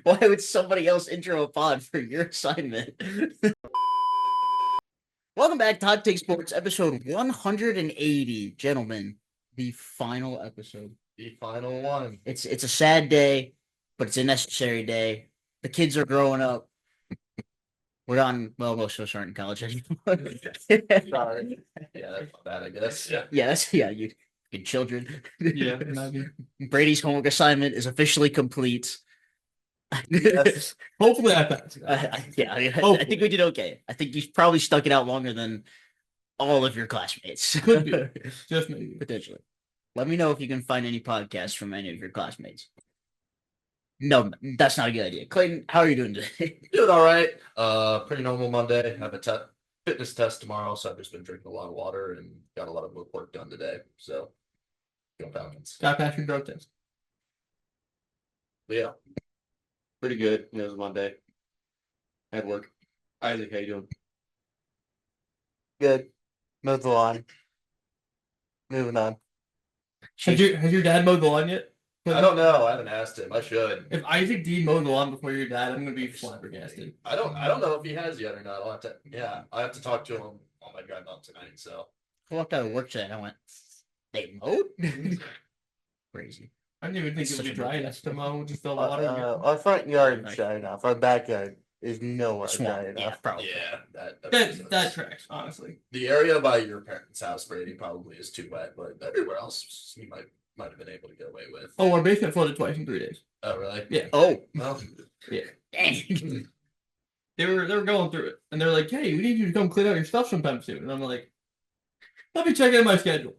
Why would somebody else intro a pod for your assignment? Welcome back to Hot Take Sports, episode 180, gentlemen. The final episode. The final one. It's a sad day, but it's a necessary day. The kids are growing up. We're on. Well, most of us aren't in college anymore. Sorry. Yeah, that's not bad, I guess. Yeah. You good children. Yeah, maybe. Brady's homework assignment is officially complete. Yes. Hopefully I passed. I think we did okay. I think you probably stuck it out longer than all of your classmates. Could be. Just maybe. Potentially. Let me know if you can find any podcasts from any of your classmates. No, that's not a good idea. Clayton, how are you doing today? Doing all right. Pretty normal Monday. I have a fitness test tomorrow, so I've just been drinking a lot of water and got a lot of work done today. So, go Falcons. Got past your drug test. But yeah. Pretty good. It was Monday. Had work. Isaac, how you doing? Good. Move the line. Moving on. Has your dad mowed the lawn yet? I don't know. I haven't asked him. I should. If Isaac D mowed the lawn before your dad, I'm gonna be flabbergasted. I don't know if he has yet or not. I have to talk to him on my drive up tonight. So I walked out of work today and I went, they mowed? Crazy. I didn't even think It's it would be such a dry big enough to mow. Just the water. Our front yard is dry enough. Our backyard is nowhere Swamp. dry Yeah, enough. probably. yeah, That tracks, honestly. The area by your parents' house, Brady, probably is too wet, but everywhere else you might have been able to get away with. Oh, our basement flooded twice in 3 days. Oh, really? Yeah. Oh, Well, Yeah. dang. They were going through it, and they're like, "Hey, we need you to come clean out your stuff sometime soon." And I'm like, "Let me check in my schedule.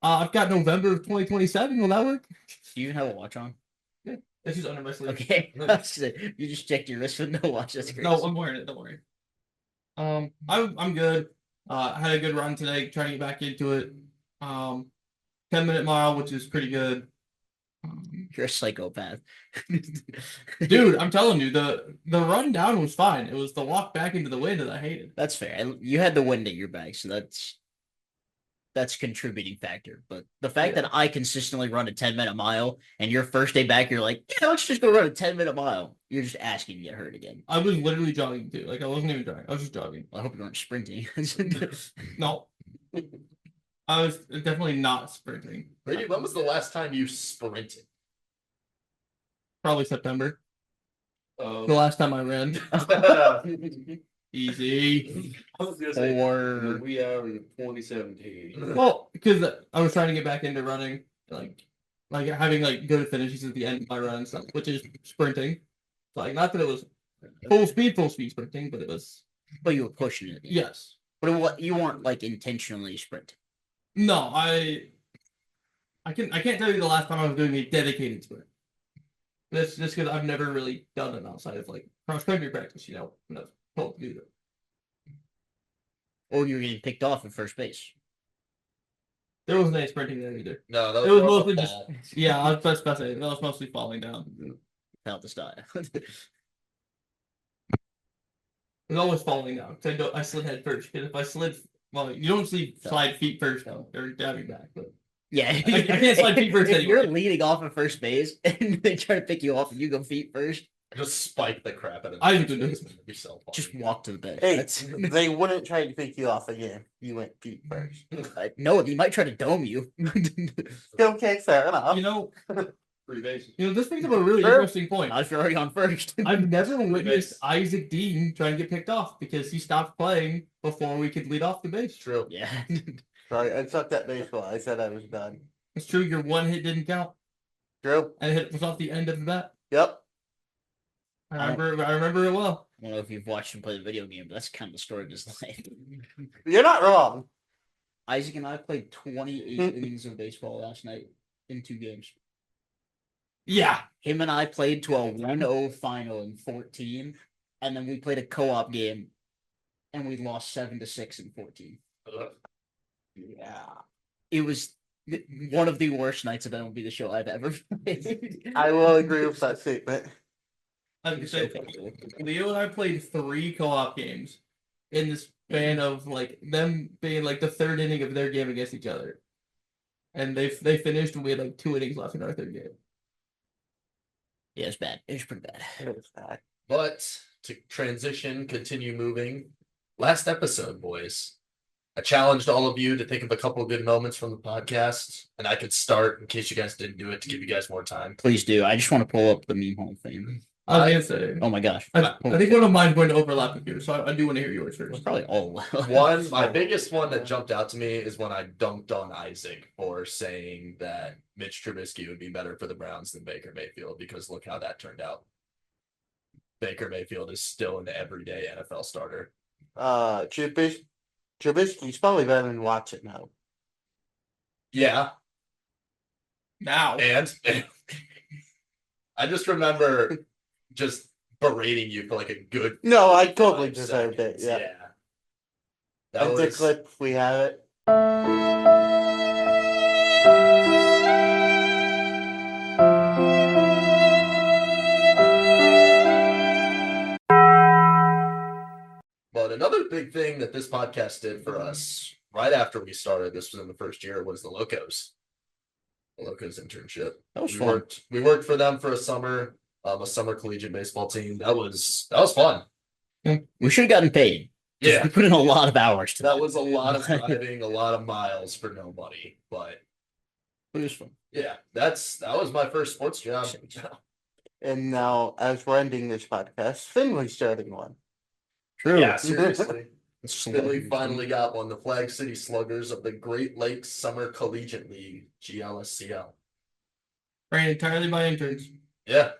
I've got November of 2027. Will that work?" Do you even have a watch on? It's just under my sleeve. Okay. You just checked your wrist with no watch. That's great. No, I'm wearing it. Don't worry. I'm good. I had a good run today, trying to get back into it. 10-minute mile, which is pretty good. You're a psychopath. Dude, I'm telling you, the run down was fine. It was the walk back into the wind that I hated. That's fair. You had the wind at your back, so that's contributing factor. But the fact that I consistently run a 10-minute mile and your first day back, you're like, yeah, let's just go run a 10-minute mile. You're just asking to get hurt again. I was literally jogging too. Like I wasn't even jogging. I was just jogging. Well, I hope you weren't sprinting. No. I was definitely not sprinting. Brady, when was the last time you sprinted? Probably September. The Oh, last time I ran. Easy. I was gonna say Or we are in 2017. Well, because I was trying to get back into running, like having like good finishes at the end of my run and stuff, which is sprinting. Like not that it was full speed sprinting, but it was but you were pushing it. yes. But you weren't like intentionally sprinting. No, I can't tell you the last time I was doing a dedicated sprint. That's just because I've never really done it outside of like cross country practice, when I was told to do that. Or you were getting picked off at first base. There wasn't any sprinting there either. No, that It was more of a mostly just fall. yeah, I was best say that was mostly falling down. Without the style. It was always falling down. I slid head first. Because if I slid, well, you don't slide feet first though. They're diving back, but Yeah, I can't slide feet first if anyway. you're leading off at first base and they try to pick you off and you go feet first, Just spike the crap out of I the would do face. this. It'd be so funny. just walk to the bench. Hey, That's they wouldn't try to pick you off again. You went feet first. no, he might try to dome you. Okay, fair enough. Three bases. This brings up a really Sure. interesting point. Not if you're already on first. I've never witnessed Isaac Dean try and get picked off because he stopped playing before we could lead off the base. True. Yeah. Sorry, I sucked at baseball. I said I was done. It's true, your one hit didn't count, True. and it was off the end of the bat. Yep. I remember it well. I don't know if you've watched him play the video game, but that's kind of the story of his life. You're not wrong. Isaac and I played 28 innings of baseball last night in 2 games. Yeah. Him and I played to a 1-0 final in 14, and then we played a co-op game, and we lost 7-6 in 14. Yeah. It was one of the worst nights of MLB The Show I've ever played. I will agree with that statement. I was gonna say, Leo and I played 3 co-op games in the span of like them being like the 3rd inning of their game against each other, and they finished and we had like 2 innings left in our 3rd game. Yeah, it's bad. It was pretty bad. It was bad. But to transition, continue moving. Last episode, boys. I challenged all of you to think of a couple of good moments from the podcast, and I could start in case you guys didn't do it to give you guys more time. Please do. I just want to pull up the meme Hall of Fame. I was gonna say. Oh my gosh. I think one of mine's going to overlap with yours, so I do want to hear yours It's first. probably all. One, my biggest one that jumped out to me is when I dunked on Isaac for saying that Mitch Trubisky would be better for the Browns than Baker Mayfield, because look how that turned out. Baker Mayfield is still an everyday NFL starter. Trubisky's probably better than Watson now. Yeah, Now, and I just remember just berating you for like a good No, I totally 5 deserved it. seconds. Yeah. That And the was clip, we have it. But another big thing that this podcast did for us right after we started, this was in the first year, was the Locos. The Locos internship. That was We fun. worked for them for a summer collegiate baseball team. That was fun. We should have gotten paid. Yeah. We put in a lot of hours to That was a lot of driving, a lot of miles for no money. But It was fun. yeah, that was my first sports job. And now, as we're ending this podcast, Finley's starting one. True. Yeah, seriously. It's Philly finally got one. The Flag City Sluggers of the Great Lakes Summer Collegiate League, GLSCL. ran entirely by interns. Yeah.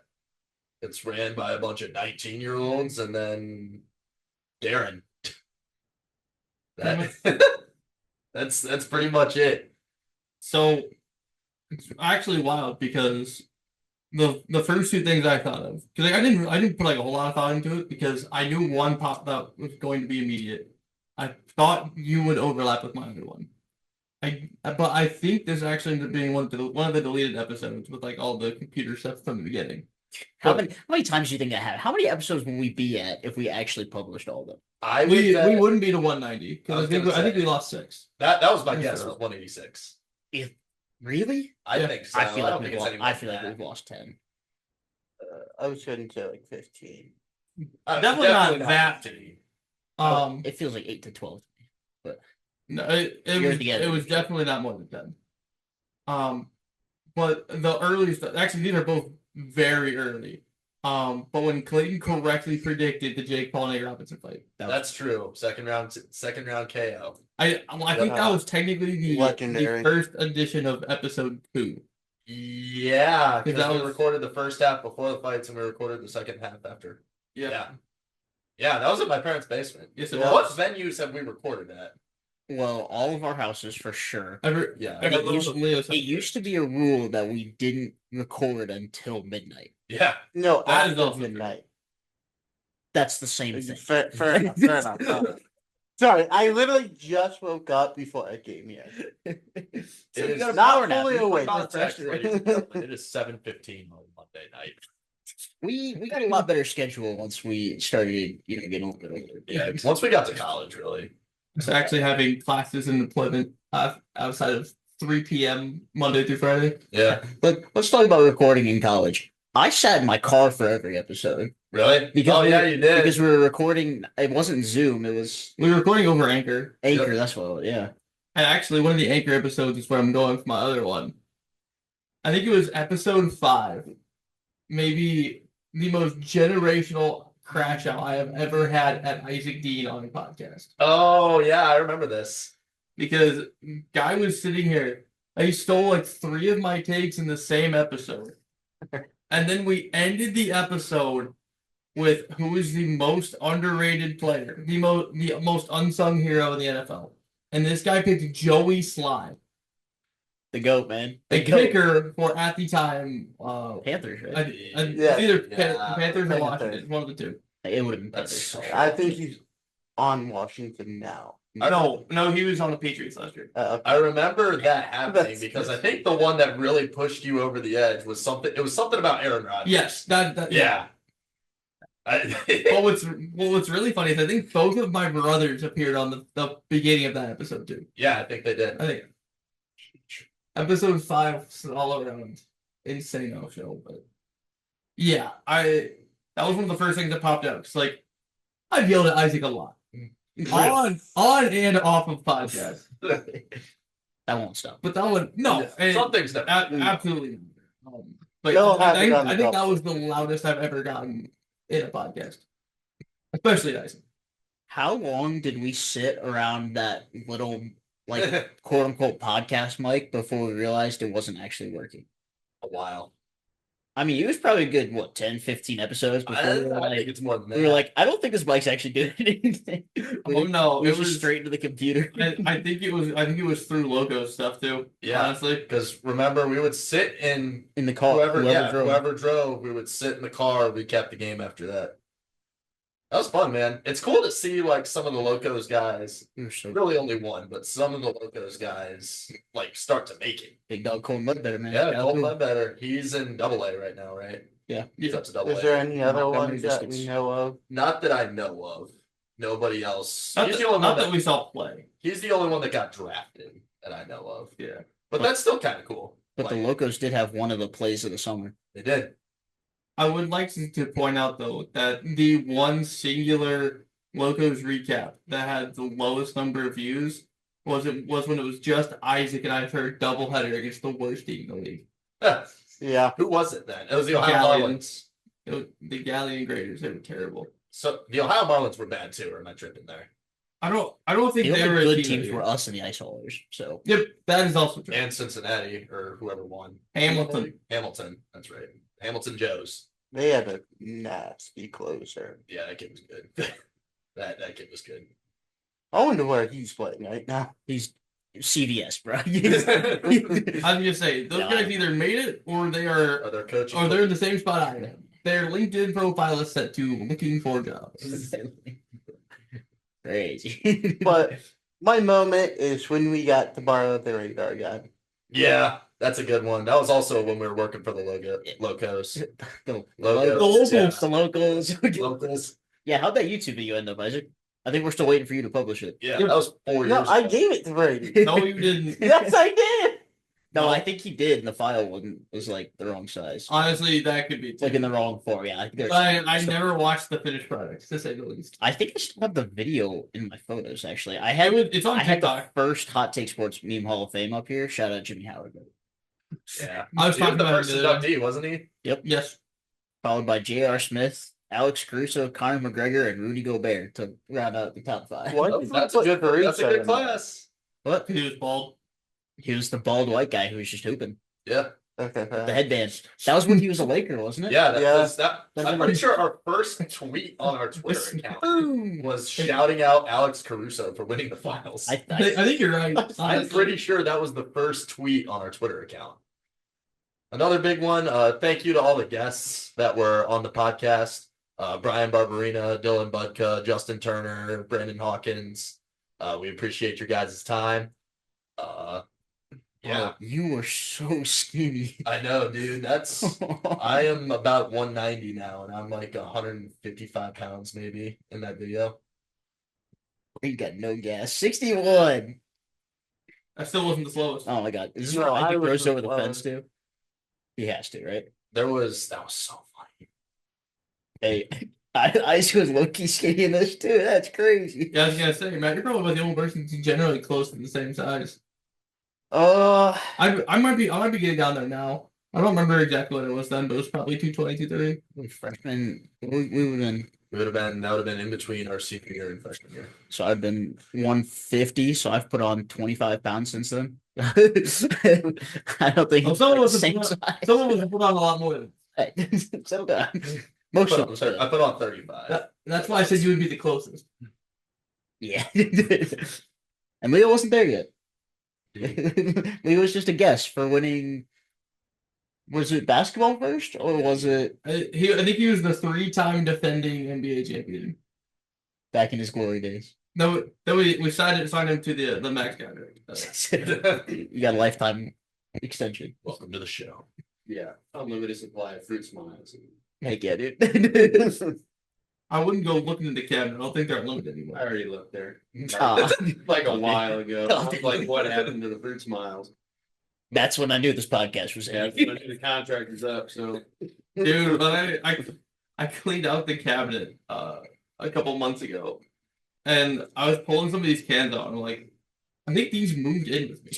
It's ran by a bunch of 19-year-olds and then Darren. That's pretty much it. So it's actually wild because the first two things I thought of, because I didn't put like a whole lot of thought into it because I knew one pop that was going to be immediate. I thought you would overlap with my other one. But I think this actually ended up being one of the deleted episodes with like all the computer stuff from the beginning. How many times do you think that happened? How many episodes will we be at if we actually published all of them? I We would bet- wouldn't be to 190 because I think we lost 6. that was my guess, was 186. Really? I Yeah. think so. I feel don't like think we've it's lost, any more I feel than like that. we've lost 10. I was going to say like 15. Definitely not that 15. It feels like 8 to 12. No, You're the it was editor. definitely not more than 10. But the early stuff, actually, these are both very early. But when Clayton correctly predicted the Jake Paul Nate Robinson fight, That's true. Second round KO. I think that was technically the Legendary. first edition of episode 2. Yeah, Because because that we was- recorded the first half before the fights and we recorded the second half after. Yeah. Yeah, that was in my parents' basement. Yes, it Yeah. What was. venues have we recorded at? Well, all of our houses for sure. Yeah. Every It used- Leo's It used to be a rule that we didn't record until midnight. Yeah. No, That is after also midnight. That's the same thing. Fair enough. Fair enough. Sorry, I literally just woke up before I came here. It So you is got a not power nap. fully You awake. got Context, fresh- ladies and gentlemen, it is 7:15 on Monday night. We got a lot better schedule once we started, getting a little bit older. Yeah, once we got to college, really. It's actually having classes and employment outside of 3 p.m. Monday through Friday. Yeah. But let's talk about recording in college. I sat in my car for every episode Really? because oh we, yeah, you did. because we were recording. It wasn't Zoom. It was We were recording over Anchor. Anchor. Yep. That's what. It was, yeah. And actually, one of the Anchor episodes is where I'm going for my other one. I think it was episode 5. Maybe the most generational crash out I have ever had at Isaac Dean on a podcast. Oh yeah, I remember this. Because guy was sitting here. He stole like 3 of my takes in the same episode. And then we ended the episode with who is the most underrated player, the most unsung hero in the NFL. And this guy picked Joey Sly, The goat, man. a The goat. kicker for at the time Panthers, right? Yeah. either Yeah. Panthers or Panthers. Washington, one of the two. It would have been That's Panthers. so- I think he's on Washington now. No, he was on the Patriots last year. I remember that happening That's- because I think the one that really pushed you over the edge was something. It was something about Aaron Rodgers. Yes, that Yeah. But what's really funny is I think both of my brothers appeared on the beginning of that episode too. Yeah, I think they did. I think episode 5 is all around insane show, but Yeah, that was one of the first things that popped up. It's like I've yelled at Isaac a lot. On and off of podcasts. That won't stop. But that one, no, Some things never. absolutely. But They'll have it on I the think that double. was the loudest I've ever gotten in a podcast, especially Isaac. How long did we sit around that little, like, quote unquote podcast mic before we realized it wasn't actually working? A while. I mean, it was probably a good, what, 10, 15 episodes before we were I like, think it's more than that. we were like, I don't think this mic's actually doing anything. Oh no, It it was just was straight into the computer. I think it was through logo stuff too. Yeah. Honestly, Because remember, we would sit in In the car. whoever drove, we would sit in the car. We kept the game after that. That was fun, man. It's cool to see like some of the Locos guys. We were so Really, only one, but some of the Locos guys like start to make it. big dog Cole Mudbetter, man. Yeah, Shout out Cole to him. Ledbetter. He's in AA right now, right? Yeah. He's up to AA. Is there any other Montgomery ones that we Biscuits. know of? Not that I know of. Nobody else. not, He's that, the only not one that we saw play. He's the only one that got drafted that I know of. Yeah, But that's still kind of cool. But the Like, Locos did have one of the plays of the summer. they did. I would like to point out though that the one singular Locos recap that had the lowest number of views was when it was just Isaac and I for a doubleheader against the worst team in the league. Yeah. Who was it then? It was the Ohio Galleons. Marlins. The Galleon Graders, they were terrible. So the Ohio Marlins were bad too, or am I tripping there? I don't think The they only were a good team teams that were year. us and the Ice Haulers. So Yep, that is also true. And Cincinnati, or whoever won. Hamilton. Hamilton, that's right. Hamilton Joes. They had a nasty closer. Yeah, that kid was good. that kid was good. I wonder where he's playing right now. he's CVS, bro. I was gonna say those Yeah. guys either made it or they are Are there coaching? or they're in the same spot I am. Their LinkedIn profile is set to looking for jobs. Crazy. But my moment is when we got to borrow the radar gun. Yeah, that's a good one. That was also when we were working for the Locos. the Locals, the locals. Locals. Yeah, how'd that YouTube video end up, Isaac? I think we're still waiting for you to publish it. Yeah, that was 4 No, years I ago. gave it to Brady. No, you didn't. Yes, I did. No, I think he did, and the file was like the wrong size. Honestly, that could be. It's like in the wrong form. Yeah, I think there's. I never watched the finished product, to say the least. I think I still have the video in my photos. Actually, I It had was, it's on I had the TikTok. first Hot Take Sports meme Hall of Fame up here. Shout out Jimmy Howard, Yeah, I was he was talking the about first it the other inductee, wasn't he? Yes. followed by J.R. Smith, Alex Caruso, Conor McGregor, and Rudy Gobert to round out the top five. What? That's a good. That's a good class. What? He was bald. He was the bald white guy who was just hooping Yeah, Okay. the headband. That was when he was a Laker, wasn't it? yeah. That Yeah. was that. I'm pretty sure our first tweet on our Twitter account Boom. was shouting out Alex Caruso for winning the finals. I, I think you're right. I'm honestly. pretty sure that was the first tweet on our Twitter account. Another big one. Thank you to all the guests that were on the podcast. Brian Barberina, Dylan Budka, Justin Turner, Brandon Hawkins. We appreciate your guys' time. Yeah, Oh, you were so skinny. I know, dude. I am about 190 now, and I'm like 155 pounds maybe in that video. You got no gas. 61. I still wasn't the slowest. Oh my god. Is this No, what I Isaac was throws the over the fence slowest. too? He has to, right? That was so funny. Hey, Isaac was low key skinny in this too. That's crazy. Yeah, I was gonna say, Matt, you're probably the only person who's generally close to the same size. I might be getting down there now. I don't remember exactly what it was then, but it was probably 220, 230. Freshman, we would have been. That would have been in between our senior year and freshman year. So I've been 150. So I've put on 25 pounds since then. I don't think Well, it's someone like was the same put- size. Someone was put on a lot more than Settle down. Most of us. I put on 35. that. That's why I said you would be the closest. Yeah. And Leo wasn't there yet. Leo was just a guess for winning. Was it basketball first, or was it I think he was the 3-time defending NBA champion. back in his glory days? No, then we signed him to the max contract. You got a lifetime extension. Welcome to the show. Yeah, unlimited supply of fruit smiles. Heck yeah, dude. I wouldn't go looking in the cabinet. I don't think they're unlimited I anymore. already looked there. Ah, Like a while ago. Oh, Like what happened to the fruit smiles? that's when I knew this podcast was Yeah, ending. the contract is up, so Dude, but I cleaned out the cabinet a couple months ago, and I was pulling some of these cans out, and I'm like, I think these moved in with me.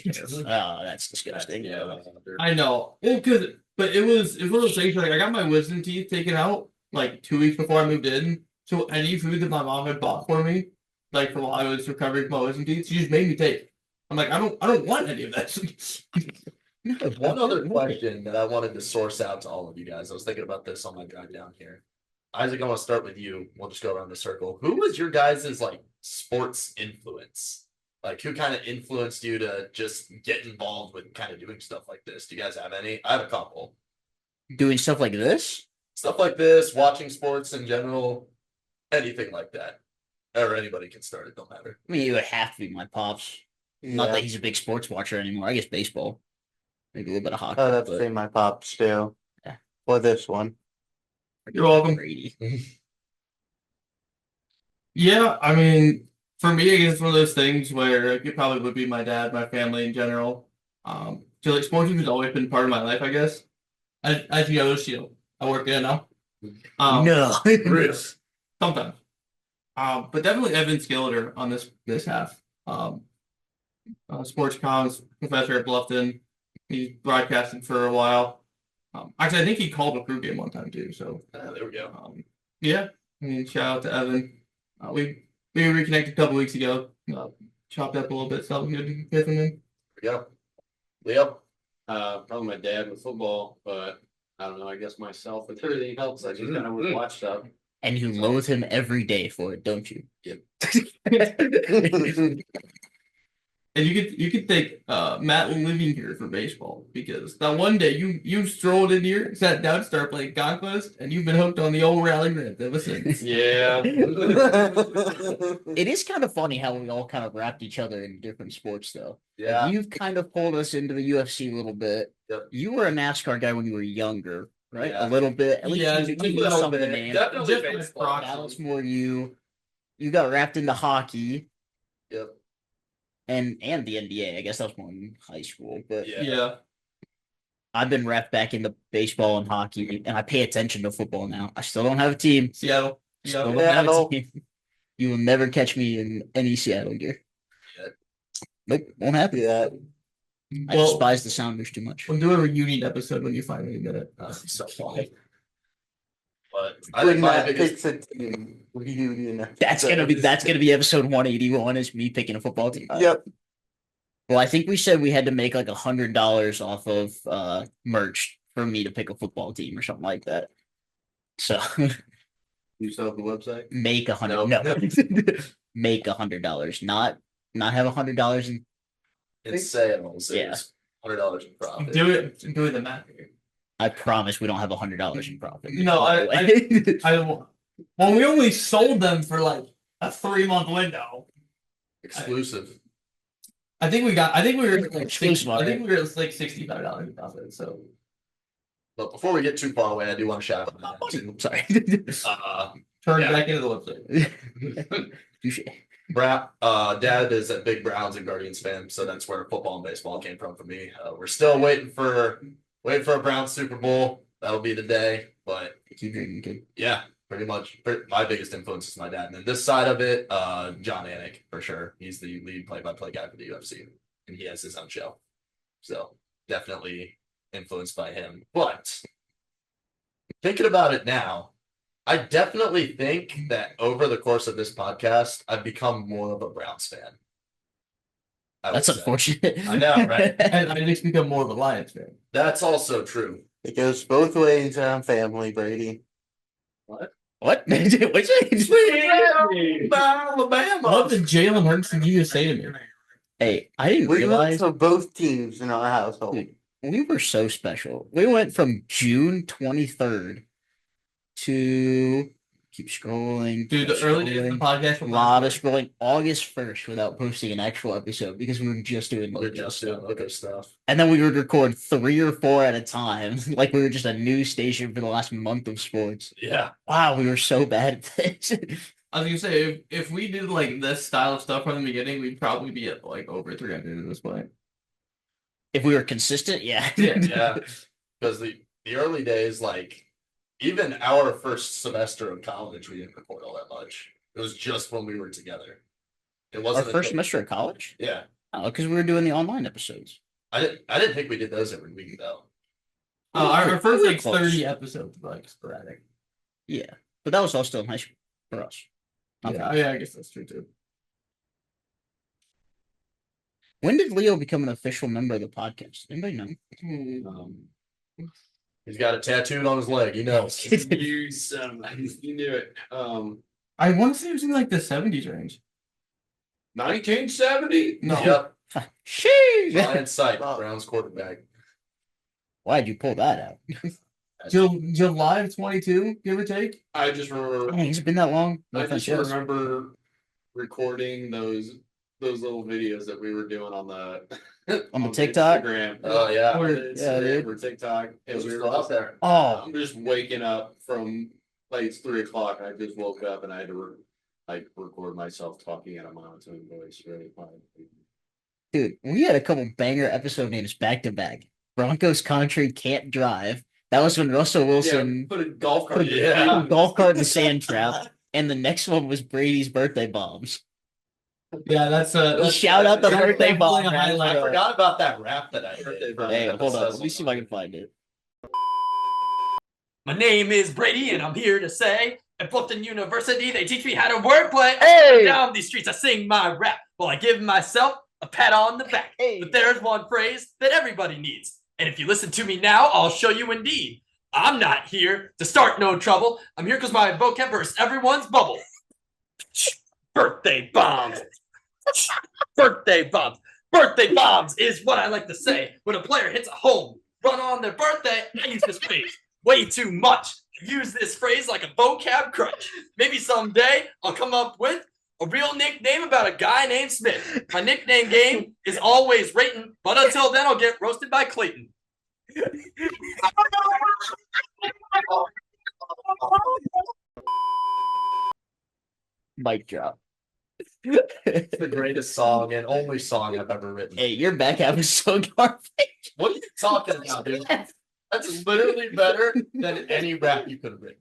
Oh, that's disgusting. Yeah. I know. Well, but it was one of those things like I got my wisdom teeth taken out like 2 weeks before I moved in. So any food that my mom had bought for me, like from while I was recovering from my wisdom teeth, she just made me take. I'm like, I don't want any of that. No, One other question that I wanted to source out to all of you guys. I was thinking about this on my drive down here. Isaac, I want to start with you. We'll just go around the circle. Who was your guys' like sports influence? Like who kind of influenced you to just get involved with kind of doing stuff like this? Do you guys have any? I have a couple. Doing stuff like this? Stuff like this, watching sports in general, anything like that. Or anybody can start it, don't matter. I mean, it would have to be my pops. Not Yeah. that he's a big sports watcher anymore. I guess baseball. Maybe a little bit of hockey. I'd have to but say my pops too. Yeah. For this one. You're welcome. Brady. Yeah, I mean, for me, I guess it's one of those things where it probably would be my dad, my family in general. So like sports has always been part of my life, I guess. As you know, Shield, I work in now. No. Sometimes. But definitely Evan Skilleter on this half. Sports comms professor at Bluffton. He's broadcasted for a while. Actually, I think he called a crew game one time too. So There we go. yeah, I mean, shout out to Evan. We reconnected a couple weeks ago. Chopped up a little bit, so good to hear from him. There we go. Leo. Probably my dad with football, but I don't know. I guess myself with everything else. I just kind of would watch stuff. And you loathe him every day for it, don't you? And you could thank Matt living here for baseball because that one day you strolled in here, sat down, started playing Conquest, and you've been hooked on the old Rally Rant ever since. Yeah. It is kind of funny how we all kind of wrapped each other in different sports, though. Yeah. You've kind of pulled us into the UFC a little bit. Yep. You were a NASCAR guy when you were younger, right? Yeah. A little bit. At least Yeah, you just knew a little some of the bit. names. Definitely Just my baseball. proxy. That was more you. You got wrapped into hockey Yep. and the NBA. I guess that was more in high school, but Yeah. Yeah. I've been wrapped back into baseball and hockey, and I pay attention to football now. I still don't have a team. Seattle. Still Yeah. don't have a Seattle. team. You will never catch me in any Seattle gear. Yeah. Nope, won't happen. Yeah. I Well, despise the Sounders too much. we'll do a reunion episode when you finally get it. So funny. But I When think my Matt biggest picks a team reunion. That's gonna be episode 181 is me picking a football team. Yep. Well, I think we said we had to make like $100 off of merch for me to pick a football team or something like that. So You still have the website? make $100. No. No, make $100. Not have $100 in. in sales Yeah. is $100 in profit. I'm doing the math here. I promise we don't have $100 in profit. No, well, we only sold them for like a 3-month window. Exclusive. I think we were like Exclusive, I think right? we were like $65 in profit. So But before we get too far away, I do want to shout out my dad, too. Sorry. turn Yeah. back into the website. Touche. Dad is a big Browns and Guardians fan, so that's where football and baseball came from for me. We're still waiting for a Browns Super Bowl. That'll be the day. But Keep drinking, kid. yeah, pretty much my biggest influence is my dad. And then this side of it, John Anik for sure. He's the lead play-by-play guy for the UFC, and he has his own show. So definitely influenced by him. But thinking about it now, I definitely think that over the course of this podcast, I've become more of a Browns fan. I would That's say. unfortunate. I know, right? And I just become more of a Lions fan. That's also true. It goes both ways on family, Brady. What? What'd you Alabama. What did Jalen Hurts did you just say to me? Hey, I didn't We root realize for both teams in our household. we were so special. We went from June 23rd to keep scrolling. Dude, the keep early days of the scrolling, podcast a were lot of scrolling. August 1st without posting an actual episode because we were just doing We're logo just stuff. doing other stuff. And then we would record 3 or 4 at a time, like we were just a news station for the last month of sports. Yeah. Wow, we were so bad at this. I was gonna say if we did like this style of stuff from the beginning, we'd probably be at like over 300 at this point. If we were consistent, yeah. Yeah. Yeah. Because the early days, like Even our first semester of college, we didn't record all that much. It was just when we were together. It Our wasn't first until- semester of college? Yeah, Oh, because we were doing the online episodes. I didn't think we did those every week though. Our first We're like close. 30 episodes were like sporadic. Yeah, but that was all still in high school for us. Okay. Yeah, I guess that's true too. When did Leo become an official member of the podcast? Anybody know? He's got it tattooed on his leg. He knows. You knew it. I want to say it was in like the 70s range. 1970. No. Yep. Sheesh! Ryan Sight, Wow. Browns quarterback. Why'd you pull that out? July of 22, give or take. I just remember. Dang, has it been that long? No I offense, just yes. remember recording those little videos that we were doing on the On the TikTok? Instagram. Oh yeah. Or- Yeah, dude. Or TikTok. It And was we were still out there. Oh, I'm just waking up from like it's 3 o'clock. I just woke up and I had to record myself talking at a monotone voice really quiet. dude, we had a couple banger episode names back to back. Broncos country can't drive. That was when Russell Wilson Put a golf cart. put Yeah. a golf cart in the sand trap. And the next one was Brady's birthday bombs. Yeah, that's Shout out the that's birthday definitely bomb. a highlight. I forgot about that rap that I Birthday did. bomb. Hey, hold on. Let me see if I can find it. My name is Brady, and I'm here to say at Bluffton University, they teach me how to wordplay. Hey! Down these streets, I sing my rap while I give myself a pat on the back. Hey! But there's one phrase that everybody needs. And if you listen to me now, I'll show you indeed. I'm not here to start no trouble. I'm here because my vocab bursts everyone's bubble. Birthday bombs. Birthday bombs. Birthday bombs is what I like to say when a player hits a home run on their birthday. I use this phrase way too much. I use this phrase like a vocab crutch. Maybe someday I'll come up with a real nickname about a guy named Smith. My nickname game is always Rayton, but until then I'll get roasted by Clayton. Mic drop. It's the greatest song and only song I've ever written. Hey, your back half is so garbage. What are you talking about, dude? That's literally better than any rap you could have written.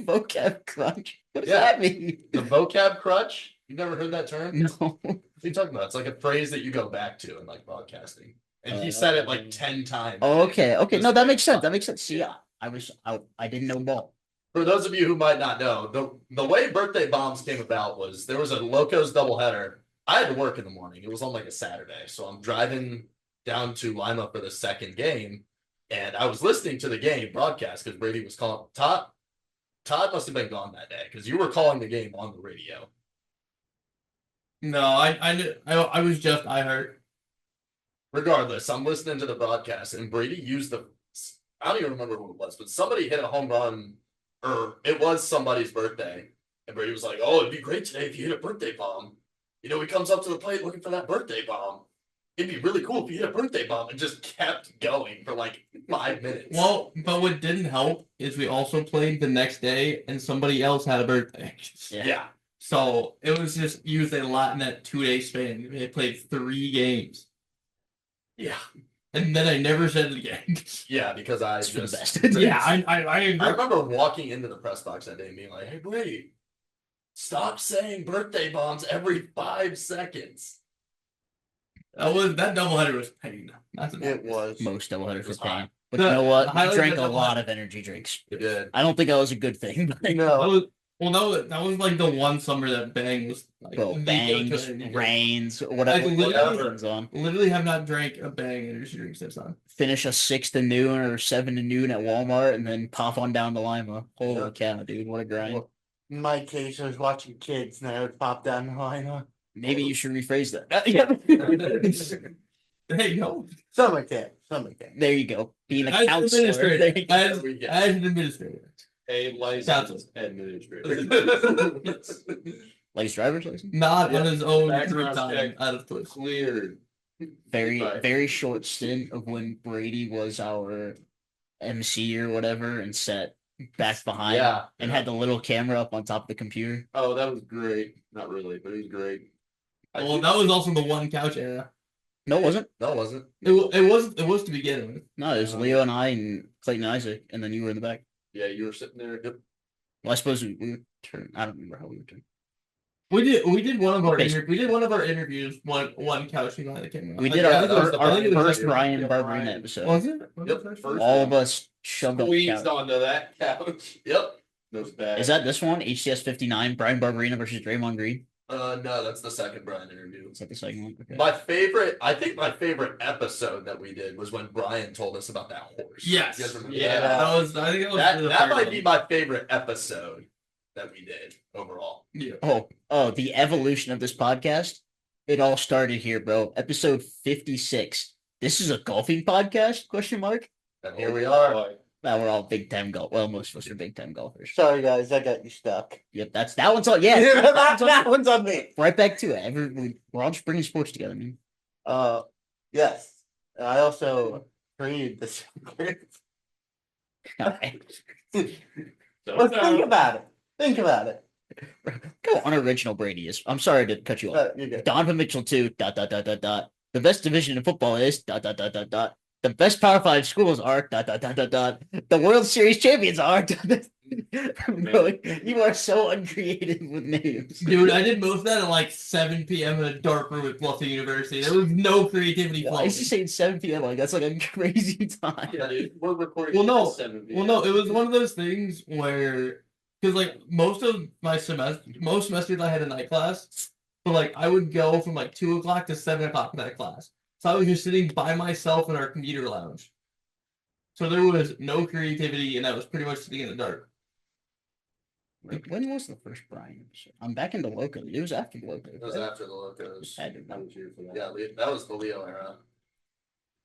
Vocab crunch. What does Yeah. that mean? The vocab crutch? You've never heard that term? No. What are you talking about? It's like a phrase that you go back to in like broadcasting. And he said it like 10 times. Oh, okay. Okay. No, that makes sense. That makes sense. See, I didn't know ball. For those of you who might not know, the way birthday bombs came about was there was a Locos doubleheader. I had to work in the morning. It was on like a Saturday. So I'm driving down to Lima for the second game. And I was listening to the game broadcast because Brady was calling. Todd must have been gone that day because you were calling the game on the radio. No, I was just I heard. Regardless, I'm listening to the broadcast and Brady used I don't even remember who it was, but somebody hit a home run, or it was somebody's birthday. And Brady was like, "Oh, it'd be great today if you hit a birthday bomb. You know, he comes up to the plate looking for that birthday bomb. It'd be really cool if you hit a birthday bomb," and just kept going for like 5 minutes. Well, but what didn't help is we also played the next day and somebody else had a birthday. yeah. So it was just used a lot in that 2-day span. They played 3 games. Yeah. And then I never said it again. Yeah, because I It's for the just best. Yeah, I I agree. remember walking into the press box that day and being like, "Hey, Brady, stop saying birthday bombs every 5 seconds." That doubleheader was pain. That's It was. Most doubleheaders It were was paying. hot. But The- you know what? the I highlight drank of a the lot doubleheader- of energy drinks. It did. I don't think that was a good thing. But That No. was that was like the one summer that Bang was like Well, the bangs, go-to energy drink. rains, whatever. Like, whatever literally- comes on. Literally have not drank a Bang energy drink since then. Finish a 6 to noon or 7 to noon at Walmart and then pop on down to Lima. Holy Yeah. cow, dude. What a grind. Well, in my case, I was watching kids and I would pop down the line. Maybe you should rephrase that. Yeah. There you go. Something like that. Something like that. There you go. Being a As an counselor. administrator, There you go. as, we get. as an administrator. A licensed administrator. Like driver's license. Not Yeah. on his own Background time check. out of Twitch. Cleared. Very, Right. very short stint of when Brady was our MC or whatever and sat back behind Yeah. and had the little camera up on top of the computer. Oh, that was great. Not really, but it was great. Well, that was also the one couch era. No, it wasn't. No, it wasn't. It was to begin with. No, it was Leo and I and Clayton and Isaac, and then you were in the back. Yeah, you were sitting there. Well, I suppose we turned. I don't remember how we returned. We did one of our Basically. we did one of our interviews one couch behind the camera. We I- did I our, think it was- our I think it was first like- Brian yeah, Barberina Brian. episode. Was it? Was Yep, it first? first All one. of us shoved up the Squeezed couch. onto that couch. Yep. Those bad. Is that this one? HTS 59, Brian Barberina versus Draymond Green. No, that's the second Brian interview. Is that the second one? Okay. I think my favorite episode that we did was when Brian told us about that horse. Yes. You guys remember Yeah. that? That was. I think that was That, the that third might one. be my favorite episode that we did overall. Yeah. Oh, the evolution of this podcast. It all started here, bro. Episode 56. This is a golfing podcast? Question mark. And here we are. Well, we're all Big Time golf. Well, most of us are Big Time golfers. Sorry, guys, I got you stuck. Yep, that one's all. Yeah, that one's on me. right back to it. We're all just bringing sports together, man. Yes. And I also created this. Okay. Well, think about it. Think about it. Go unoriginal Brady is. I'm sorry to cut you off. You're good. Donovan Mitchell too. ... The best division in football is ... The best Power 5 schools are ... The World Series champions are ... Bro, you are so uncreative with names. Dude, I did most of that at like 7 p.m. in a dark room at Bluffing University. There was no creativity Why is he flowing. saying 7 p.m.? Like that's like a crazy time. Yeah, dude. We're recording. Well, no. at 7 Well, no, it was one of those things where, because like most semesters I had a night class, but like I would go from like 2 o'clock to 7 o'clock in that class. So I was just sitting by myself in our computer lounge. So there was no creativity, and I was pretty much sitting in the dark. When was the first Brian episode? I'm back into Loco. It was after Loco. It was after the Locos. Had to be. I was here for that. Yeah, that was the Leo era.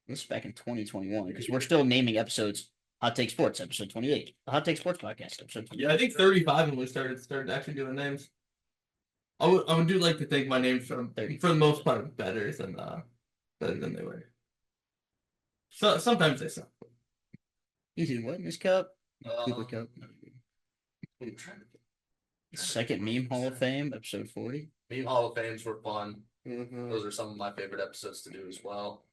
This is back in 2021 because we're still naming episodes. Hot Take Sports, episode 28. The Hot Take Sports podcast, episode 28. Yeah, I think 35 when we started actually doing names. I would do like to think my names for the most part better than they were. So sometimes they suck. You did what in this cup? Cooper Um, Cup. I'm trying to think. Second Meme Hall of Fame, episode 40. Meme Hall of Fames were fun. Mhm. Those are some of my favorite episodes to do as well.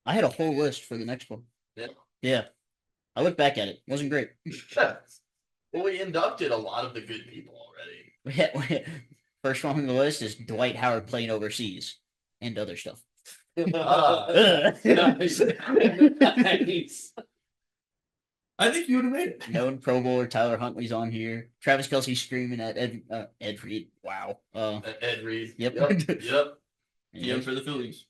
I had a whole list for the next one. Yeah. Yeah. I look back at it. Wasn't great. Well, we inducted a lot of the good people already. First one on the list is Dwight Howard playing overseas and other stuff. Nice. Nice. I think you would have made it. Known Pro Bowler Tyler Huntley's on here. Travis Kelsey screaming at Ed Reed. Wow. Ed Reed. Yep. Yep. DM for the Phillies.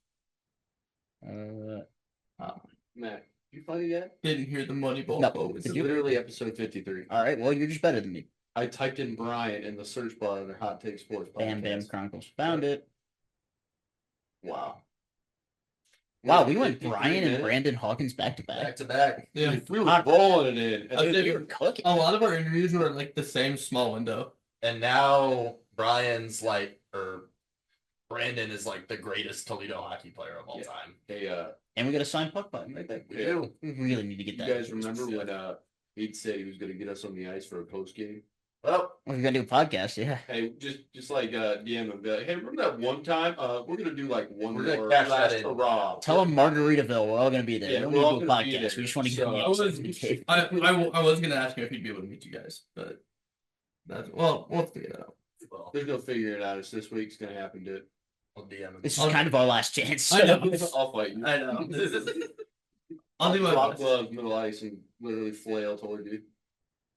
Matt, you find it yet? Didn't hear the money ball. No. quote. It's Did you? literally episode 53. all right. Well, you're just better than me. I typed in Brian in the search bar under Hot Take Sports. Bam Bam Podcast. Chronicles. Found it. Wow. Wow, we went 53 Brian and minutes. Brandon Hawkins back to Back back. to back. Yeah. We were rolling it in. I And did. We were cooking. A lot of our interviews were like the same small window. And now Brian's like, or Brandon is like the greatest Toledo hockey player of all Yeah. time. Hey, And we got a signed puck button right there. We do. We really need to get you that. guys remember when he'd said he was going to get us on the ice for a post game? Well, We're gonna do a podcast, yeah. Hey, just like DM him, be like, hey, remember that one time? We're gonna do like one We're gonna more cash that last in. hurrah. Tell them Margaritaville. We're all gonna be there. Yeah, we we're don't all need to do a gonna be podcast. there. We just want to So, get I was- I was gonna ask him if he'd be able to meet you guys, but that's we'll figure that out. well, There's no figuring it out. It's this week. It's gonna happen, dude. I'll DM him. This is kind of our last chance. I know. I'll fight you. I know. I'll do my drop best. gloves, middle ice, and literally flail toward you.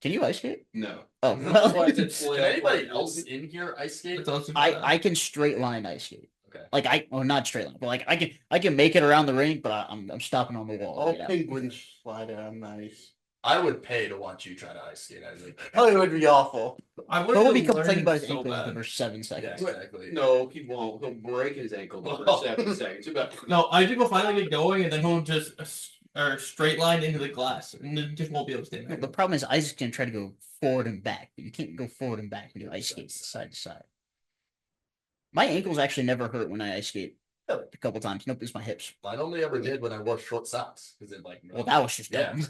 Can you ice skate? No. Oh, That's why I well, said flail Can anybody toward else you. in here ice skate? It's also I can straight line ice skate. Okay. Like not straight line, but like I can make it around the rink, but I'm stopping on the wall. to All get out. penguins slide out nice. I would pay to watch you try to ice skate. I think. Oh, it would be awful. I He'll would be complaining about his so ankle bad. for 7 Yeah, seconds. exactly. No, he won't. He'll break his ankle for 7 seconds. About No, I think we'll finally get going, and then he'll just or straight line into the glass, and then just won't be able to stay The there. problem is Isaac's gonna try to go forward and back, but you can't go forward and back when you ice skate side to side. My ankles actually never hurt when I ice skate. A couple times. Nope, it's my hips. Mine only ever did when I wore short socks because it like. Well, that was just Yeah. dumb.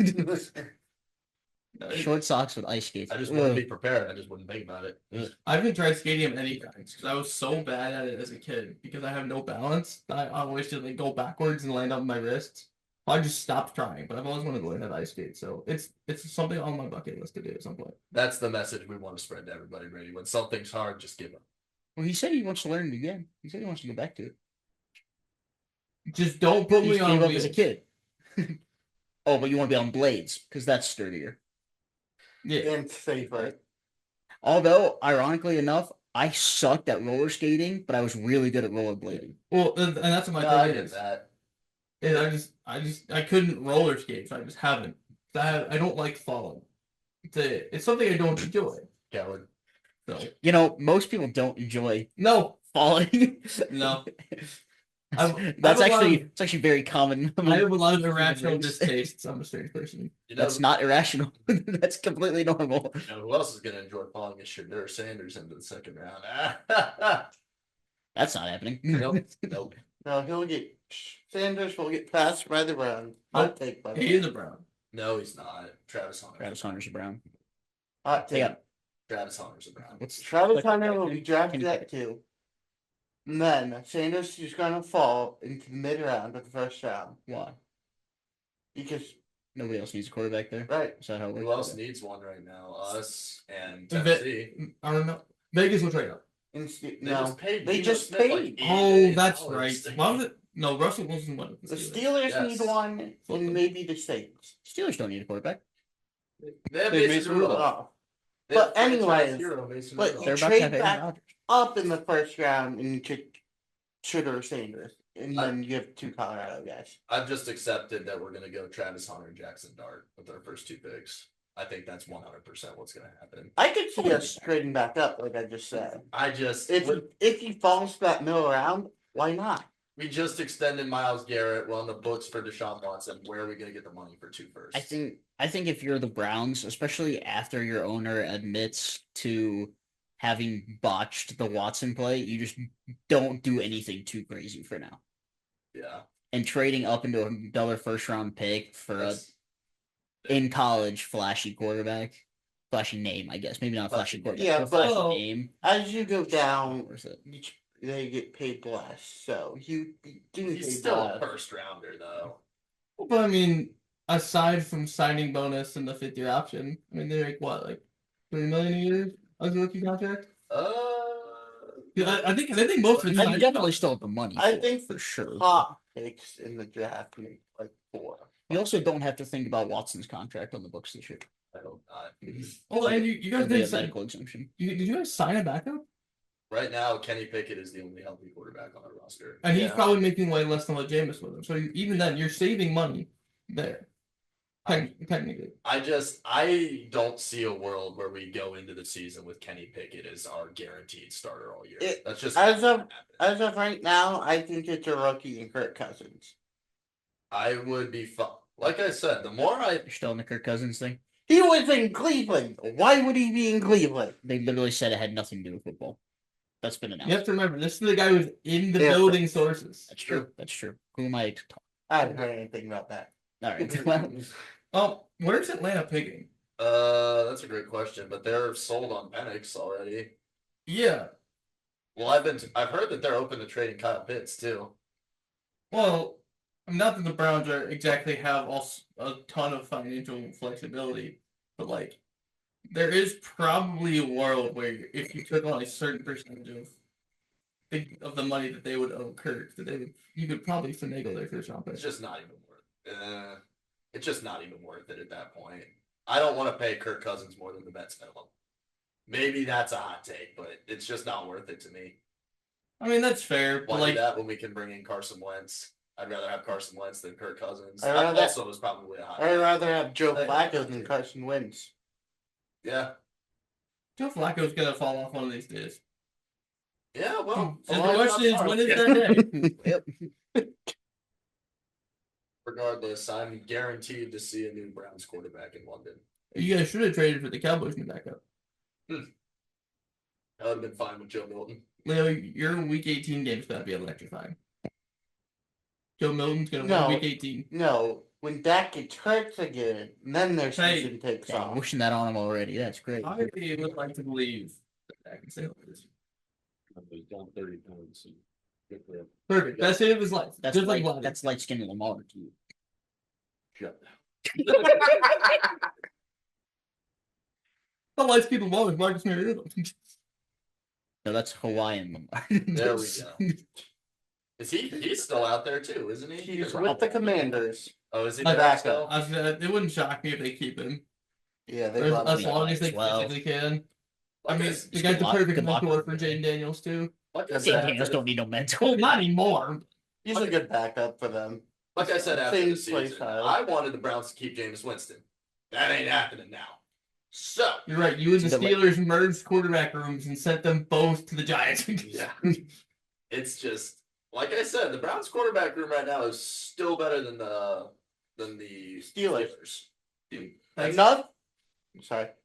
Short socks with ice skates. I just wouldn't Ugh. be prepared. I just wouldn't think about it. I haven't tried skating many times because I was so bad at it as a kid because I have no balance. I always just like go backwards and land on my wrists I just stopped trying, but I've always wanted to learn how to ice skate, so it's something on my bucket list to do at some point. That's the message we want to spread to everybody, Brady. When something's hard, just give up. Well, he said he wants to learn it again. He said he wants to go back to it. Just don't put He me just on gave up wheels. as a kid. Oh, but you want to be on blades because that's sturdier. Yeah. And safer. Although, ironically enough, I sucked at roller skating, but I was really good at rollerblading. Well, and that's what my No, I thing get is. that. I couldn't roller skate, so I just haven't. I don't like falling. It's something I don't enjoy. Coward. So You know, most people don't enjoy no, falling. no. That's actually it's actually very common. I have a lot of human irrational race. distastes. I'm a strange person. You know, That's not irrational. That's completely normal. you know who else is going to enjoy falling is Shadur Sanders into the second round. That's not happening. Nope. Nope. No, Sanders will get passed by the Browns. Hot take, by the He way. is a Brown. No, he's not. Travis Hunter. Travis Hunter's a Brown. Hot take. Yeah. Travis Hunter's a Brown. What's Travis Hunter will be drafted Kenny at 2. And then Sanders is going to fall into the mid round of the first round. why? Because, Nobody else needs a quarterback there. right. Is that how it works? Who else needs one right now? Us and Ve- Tennessee. I don't know. Vegas will trade up. They No, just paid. they Geno just Smith like paid. $80 Oh, million. that's right. Why was it? No, Russell Wilson won it. the Steelers Yes. need one, and maybe the Saints. Steelers don't need a quarterback. They have They Mason made Rudolph. Oh, They have But anyways, franchise hero Mason but Rudolph. They're about trade to have Aaron back- Rodgers. up in the first round and you took Shooter Sanders. And I- then you have 2 Colorado guys. I've just accepted that we're going to go Travis Hunter and Jackson Dart with our first 2 picks. I think that's 100% what's going to happen. I could see us trading back up, like I just said. I just If he falls that middle round, why not? we just extended Myles Garrett. We're on the books for Deshaun Watson. Where are we going to get the money for 2 firsts? I think if you're the Browns, especially after your owner admits to having botched the Watson play, you just don't do anything too crazy for now. Yeah. And trading up into another first round pick for a That's- in college flashy quarterback, flashy name, I guess. Maybe not a flashy Flashy quarterback, Yeah, but a flashy but- name. As you go down, Worth it. they get paid less. So you do He's paid still a less. first rounder, though. But I mean, aside from signing bonus and the 5th-year option, I mean, they make what, like $3 million a year as a rookie contract? I think most of it's I signed- definitely still have the money. I for it, think for sure. Top picks in the draft make like 4. You also don't have to think about Watson's contract on the books this year. I hope not. Oh, and you guys There'll be did a sign. medical exemption. Did you guys sign a backup? Right now, Kenny Pickett is the only healthy quarterback on our roster. And he's Yeah. probably making way less than what Jameis with him. So even then, you're saving money there. Technically. I don't see a world where we go into the season with Kenny Pickett as our guaranteed starter all year. That's just As not of- gonna happen. As of right now, I think it's a rookie and Kirk Cousins. I would be like I said, the more I You're still in the Kirk Cousins thing. He was in Cleveland. Why would he be in Cleveland? They literally said it had nothing to do with football. That's been announced. You have to remember, this is the guy who's in the Yeah. building sources. That's true. That's true. Who am I to talk? I haven't heard anything about that. All right. Well, Oh, where's Atlanta picking? that's a great question, but they're sold on Penix already. Yeah. Well, I've heard that they're open to trading Kyle Pitts too. Well, not that the Browns are exactly have a ton of financial flexibility, but like, there is probably a world where if you took on a certain percentage of the money that they would owe Kirk, you could probably finagle their first round pick. It's just not even worth. It's just not even worth it at that point. I don't want to pay Kirk Cousins more than the Mets minimum. Maybe that's a hot take, but it's just not worth it to me. I mean, that's fair, Why but like, do that when we can bring in Carson Wentz? I'd rather have Carson Wentz than Kirk Cousins. I'd That rather- also was probably a hot I'd take. rather have Joe Hey. Flacco than Carson Wentz. Yeah. Joe Flacco's gonna fall off one of these days. Yeah, well. So the well, question is, that's when hard. is that day? Regardless, I'm guaranteed to see a new Browns quarterback in London. You guys should have traded for the Cowboys new backup. That would have been fine with Joe Milton. Leo, your Week 18 game's gonna be electrifying. Joe Milton's gonna No. win Week 18. No, when Dak gets hurt again, then their Hey. season takes dang, off. wishing that on him already. That's great. I would like to believe that Dak can stay healthy this year. He's down 30 pounds. Good for him. Perfect. Best day of his life. That's Just like light, Vladdy. that's light skinned Lamar to you. Shut The lights keep them low is Marcus Mariota. No, that's Hawaiian. There we go. Is he's still out there too, isn't he? He's with the Commanders. Oh, is he I- there still? It wouldn't shock me if they keep him. Yeah, they As, love as him. long as they 12. physically can. I Like mean, I- the guy's the lock- perfect good lock. mentor for Jaden Daniels too. like I They said, just after don't the- need no mental. Well, not anymore. He's a good backup for them. like I said after the Same play season, style. I wanted the Browns to keep Jameis Winston. That ain't happening now. So You're right. You and the The- Steelers merged quarterback rooms and sent them both to the Giants. yeah, it's just like I said, the Browns quarterback room right now is still better than the Steelers. Thanks.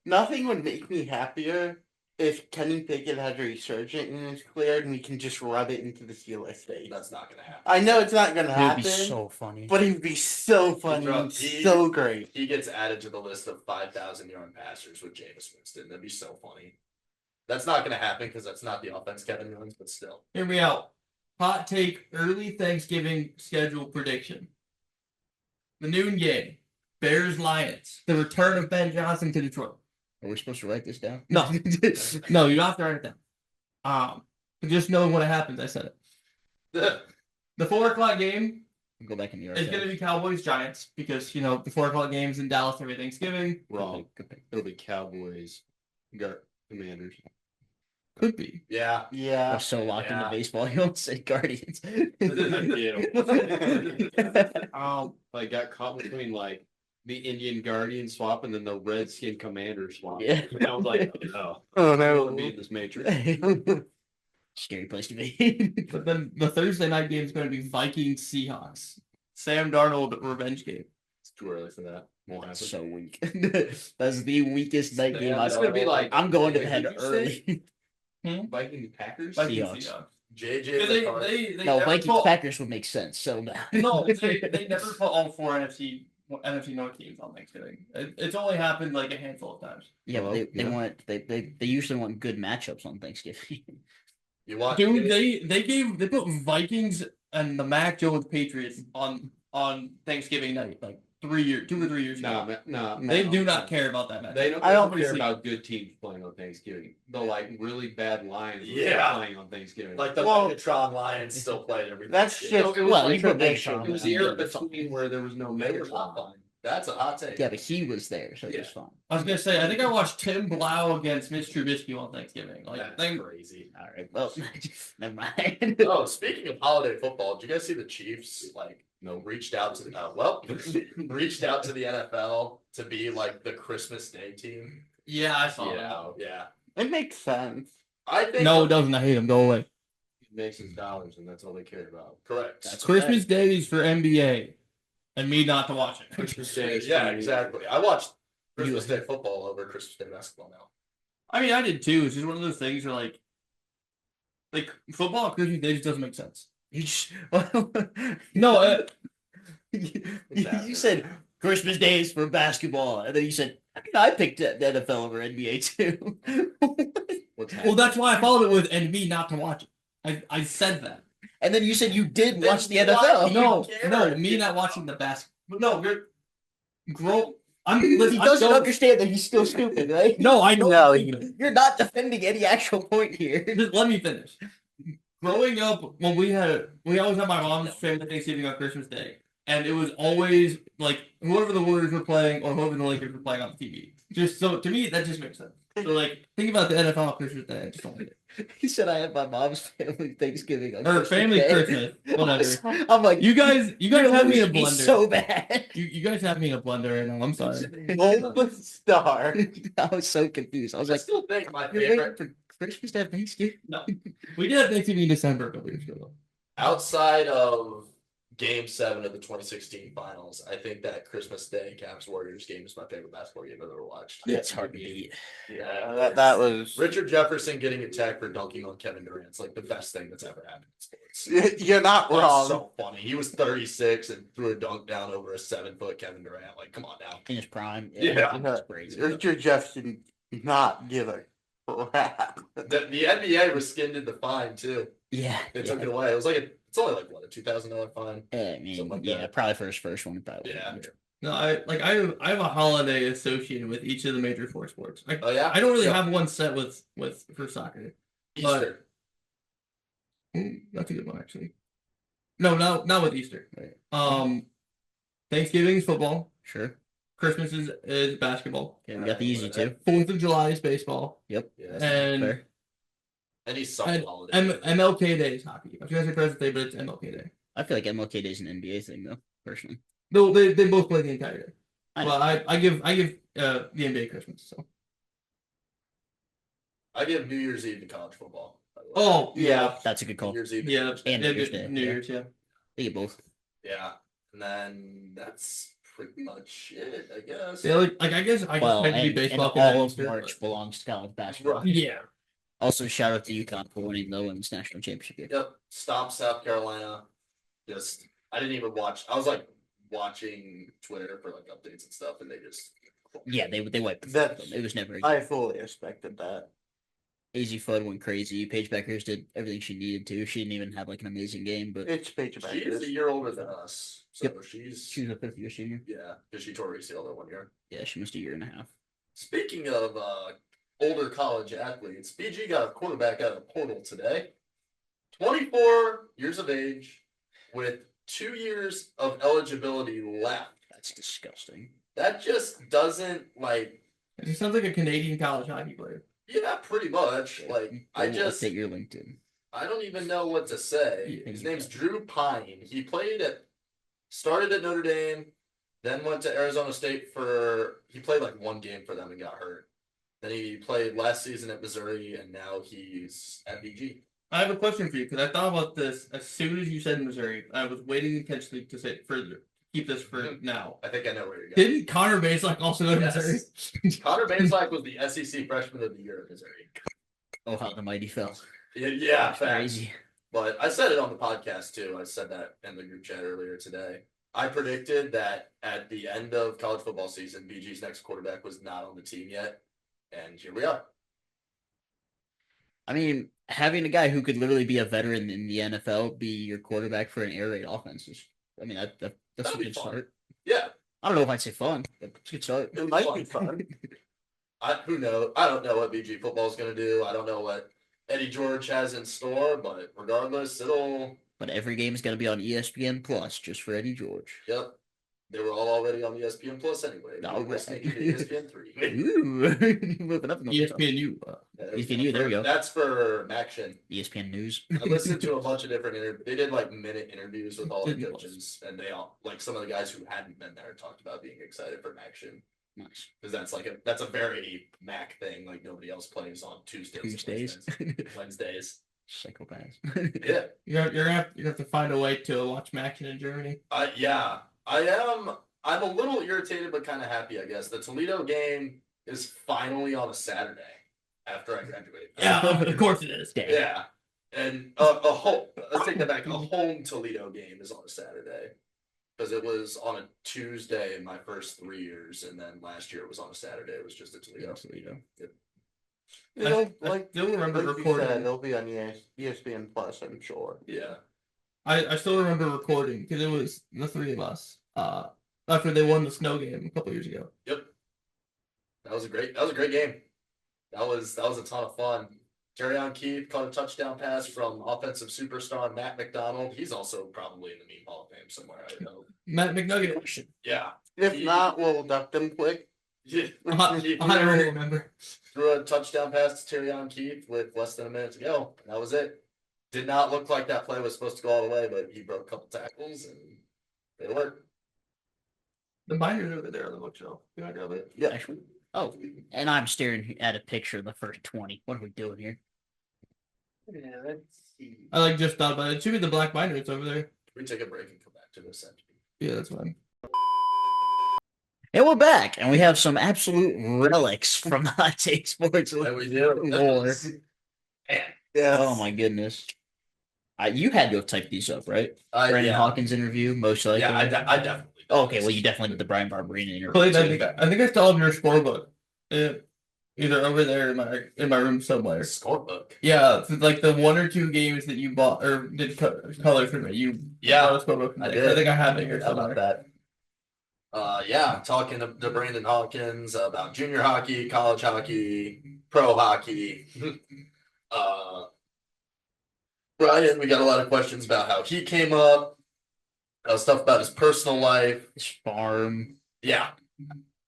Nothing would make me happier if Kenny Pickett had a resurgent and is cleared and we can just rub it into the Steelers face. That's not gonna happen. I know it's not gonna It would happen, be so funny. but it'd be so funny and He- so great. He gets added to the list of 5,000-yard passers with Jameis Winston. That'd be so funny. That's not gonna happen because that's not the offense Kevin runs, but still. Hear me out. Hot take early Thanksgiving schedule prediction. The noon game. Bears Lions. The return of Ben Johnson to Detroit. Are we supposed to write this down? No. No, you don't have to write it down. Just knowing what happens, I said it. The 4 o'clock game Go back in the is going to be Cowboys Giants because the 4 o'clock games in Dallas every Thanksgiving. Wrong. Good pick. It'll be Cowboys. Commanders. Could be. Yeah. Yeah. We're so locked Yeah. into baseball. You don't say Guardians. Like got caught between like the Indian Guardian swap and then the Redskin Commander swap. Yeah. And I was like, oh, Oh I no. want to be in this matrix. Scary place to be. But then the Thursday night game is going to be Vikings Seahawks. Sam Darnold revenge game. It's too early for that. Won't happen. That's so weak. That's the weakest night game I've It's gonna be ever. like- I'm going to wait, bed did you early. Vikings Packers. Vikings Seahawks. Seahawks. JJ. 'Cause McCarthy. they No, never Vikings put- Packers would make sense. So no. No, they never put all 4 NFC North teams on Thanksgiving. It's only happened like a handful of times. Yeah, but Well, they yeah. want they usually want good matchups on Thanksgiving. You want Dude, they put Vikings and the Mac Jones Patriots on Thanksgiving night like 2 or 3 years ago. No, They do not care about that match. They don't, I they don't don't care see- about good teams playing on Thanksgiving. The like really bad Lions Yeah. playing on Thanksgiving. like the Well- Megatron Lions still played every That's game. just it was well, like you put tradition. Megatron it was on the there, era that's fine. between where there was no Megatron Megatron. fine. That's a hot take. Yeah, but he was there, so Yeah. it's fine. I was gonna say I think I watched Tim Blau against Mitch Trubisky on Thanksgiving. Like That's they- crazy. All right, well, never mind. Oh, speaking of holiday football, did you guys see the Chiefs reached out to reached out to the NFL to be like the Christmas Day team? yeah, I saw Yeah. It makes sense. I think that. No, it doesn't. I hate him. Go away. He makes his dollars, and that's all they care about. correct. That's Christmas Day is for NBA, and me not to watch it. Christmas Day. is Yeah, for me. exactly. I watched Christmas Day football over Christmas Day basketball now. I mean, I did too. It's just one of those things where like football on Christmas Day just doesn't make sense. You just, No, you said Christmas days for basketball, and then you said I picked the NFL over NBA too. What's well, happening? that's why I followed it with and me not to watch it. I said that. And then you said you did Then watch the why NFL. do you No, care? no, me not watching the basketball. No, you're grow. I'm. He Listen, I'm doesn't going- understand that he's still stupid, right? No, I know. No, You're not defending any actual point here. Just let me finish. Growing up, when we always had my mom's family Thanksgiving on Christmas Day, and it was always like whoever the Warriors were playing or whoever the Lakers were playing on the TV. Just so to me, that just makes sense. So like, think about the NFL on Christmas Day. I just don't like it. He said I had my mom's family Thanksgiving on Or Christmas family Day. Christmas, whatever. I'm like, You guys you're have me in a losing me blender. so bad. You guys have me in a blender right now. I'm sorry. Gold star. I was so confused. I was I like, still think my you're favorite waiting for Christmas to have Thanksgiving? We did have Thanksgiving in December a couple years ago. outside of Game 7 of the 2016 finals, I think that Christmas Day Cavs Warriors game is my favorite basketball game I've ever watched. It's hard to beat. Yeah, That was. Richard Jefferson getting attacked for dunking on Kevin Durant. It's like the best thing that's ever happened in sports. You're not That's wrong. so funny. He was 36 and threw a dunk down over a 7-foot Kevin Durant. Like, come on now. In his prime. Yeah. It's crazy. Richard Jefferson not give a crap. The NBA rescinded the fine too. Yeah. They took it away. It was like it's only like what, a $2,000 fine. I mean, Something like yeah, that. probably for his first one. Probably. Yeah. No, I have a holiday associated with each of the major four sports. Oh yeah, I don't really Yeah. have one set with for soccer. Easter. That's a good one actually. No, not with Easter. Right. Thanksgiving's football. Sure. Christmas is basketball. Okay, we got the easy two. 4th of July is baseball. Yep. Yes. And Fair. Any summer and holiday. MLK Day is hockey. I was gonna say President's Day, but it's MLK Day. I feel like MLK Day is an NBA thing though, personally. No, they both play the entire day. I know. Well, I give the NBA Christmas. So. I give New Year's Eve to college football. by the way. Oh Yeah. That's a good New call. Year's Eve. yeah, And yeah, New Year's Day, New yeah. Year's, yeah. They get both. Yeah, and then that's pretty much it, I guess. They like I guess I Well, expect to be and baseball. all of Easter, March but- belongs to college basketball. Right. Yeah. Also, shout out to UConn for winning the women's national championship game. Yep. Stop South Carolina. Just I didn't even watch. I was like watching Twitter for like updates and stuff, and they just Yeah, they wiped the That's- floor. It was never. I fully expected that. AZ Fudd went crazy. Paige Beckers did everything she needed to. She didn't even have like an amazing game, but It's Paige she's Beckers. a year older than us. So Yep. she's she was a fifth year senior. yeah, because she tore ACL that 1 year. Yeah, she missed a year and a half. Speaking of older college athletes, BG got a quarterback out of the portal today. 24 years of age with 2 years of eligibility left. That's disgusting. That just doesn't like He sounds like a Canadian college hockey player. yeah, pretty much. Like I We'll just update your LinkedIn. I don't even know what to say. Yeah. His name's Drew Pine. He started at Notre Dame, then went to Arizona State he played like one game for them and got hurt. Then he played last season at Missouri, and now he's at BG. I have a question for you because I thought about this as soon as you said Missouri. I was waiting intentionally to say it further. Keep this for now. I think I know where you're going. Didn't Connor Baselak also go to Yes. Missouri? Connor Baselak was the SEC Freshman of the Year at Missouri. Oh, how the mighty fell. Yeah, facts. Crazy. But I said it on the podcast too. I said that in the group chat earlier today. I predicted that at the end of college football season, BG's next quarterback was not on the team yet. And here we are. I mean, having a guy who could literally be a veteran in the NFL be your quarterback for an air raid offense is, I mean, that's That'd a be good fun. start. Yeah. I don't know if I'd say fun, but it's a good start. It might be fun. Who knows? I don't know what BG football is going to do. I don't know what Eddie George has in store, but regardless, But every game is going to be on ESPN Plus just for Eddie George. yep. They were all already on ESPN Plus anyway. All We're right. sneaking to ESPN 3. Ooh, moving up. in the ESPNU. ESPNU, there we go. That's for Maction. ESPN News. I listened to a bunch of different they did like minute interviews with all the coaches, and they all like some of the guys who hadn't been there talked about being excited for Maction Nice. because that's a very Mac thing. Like nobody else plays on Tuesdays. and Tuesdays. Wednesdays. Psychopaths. Yeah. You're gonna have to find a way to watch Maction in Germany. Yeah. I am. I'm a little irritated, but kind of happy, I guess. The Toledo game is finally on a Saturday after I graduated. Yeah, of course it is. Dang. Yeah. And let's take that back. A home Toledo game is on a Saturday because it was on a Tuesday in my first 3 years, and then last year it was on a Saturday. It was just a Toledo. Toledo. It'll, I still remember like you recording. said, it'll be on ESPN Plus, I'm sure. Yeah. I still remember recording because it was the three of us. After they won the snow game a couple years ago. Yep. That was a great game. That was a ton of fun. Terrion Keith caught a touchdown pass from offensive superstar Matt McDonald. He's also probably in the Meme Hall of Fame somewhere. I know. Matt McNugget. Yeah. If not, we'll duck them quick. Yeah. I He don't really remember. threw a touchdown pass to Terrion Keith with less than a minute to go. That was it. Did not look like that play was supposed to go all the way, but he broke a couple tackles and it worked. The binder's over there on the bookshelf. You want to grab it? Yeah. Actually, oh, and I'm staring at a picture of the first 20. What are we doing here? Yeah, let's see. I just thought about it. It should be the black binder. It's over there. We take a break and come back to this. Yeah, that's fine. And we're back, and we have some absolute relics from the Hot Take Sports And we do. lore. Yeah. Oh my goodness. You had to have typed these up, right? Brandon Yeah, Hawkins interview, most likely. yeah, I definitely. Oh, okay, well, you definitely did the Brian Barberina interview. Clay, I too. think I still have your scorebook. Either over there in my room somewhere. Scorebook. Yeah, it's like the 1 or 2 games that you bought or did color for me. You Yeah, bought a scorebook. I I did. think I have it here How about somewhere. Yeah, talking to Brandon Hawkins about junior hockey, college hockey, pro hockey. Brian, we got a lot of questions about how he came up, stuff about his personal life. His farm. Yeah,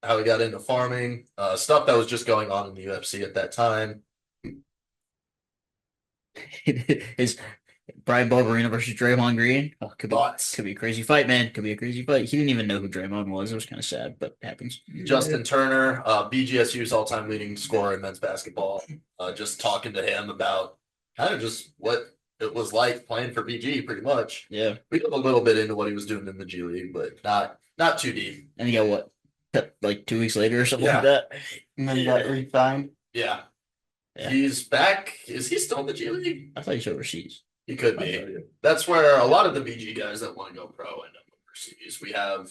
how he got into farming, stuff that was just going on in the UFC at that time. His Brian Barberina versus Draymond Green. Oh, Thoughts? could be a crazy fight, man. Could be a crazy fight. He didn't even know who Draymond was. It was kind of sad, but it happens. Justin Turner, BGSU's all-time leading scorer in men's basketball. Just talking to him about kind of just what it was like playing for BG, pretty much. Yeah. We got a little bit into what he was doing in the G League, but not too deep. And he got what? Cut like 2 weeks later or something Yeah. like that. And then got re-signed. Yeah. Yeah. He's back. Is he still in the G League? I thought he was overseas. He could be. That's where a lot of the BG guys that want to go pro end up overseas. We have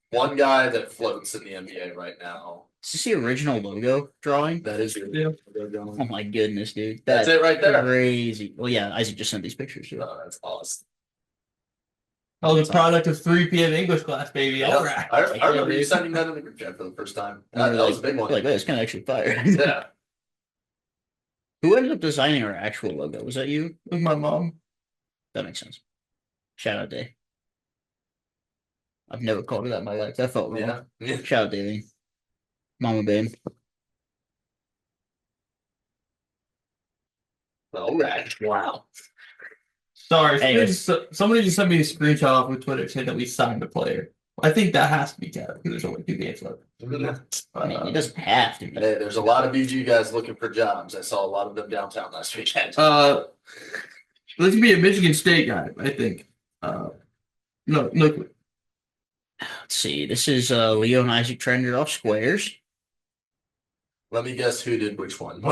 one guy that floats in the NBA right now. Is this the original logo drawing? That is Yeah. Oh my goodness, dude. That's it right there. Crazy. Well, yeah, Isaac just sent these pictures. Too. Oh, that's awesome. Oh, the product of 3 p.m. English class, baby. All right. I remember you sending that in the group chat for the first time. That was a big one. Like, oh, it's kind of actually fire. Yeah. Who ended up designing our actual logo? Was that you? With my mom. That makes sense. Shout out Day. I've never called her that in my life. That felt wrong. Yeah. Shout out Daily. Mama babe. All right. Wow. Sorry, Anyways. somebody just sent me a screenshot off of Twitter saying that we signed a player. I think that has to be kept because there's only 2 games left. I mean, it doesn't have to be. Hey, there's a lot of BG guys looking for jobs. I saw a lot of them downtown last weekend. This could be a Michigan State guy, I think. No clue. Let's see. This is Leo and Isaac trended off squares. Let me guess who did which one.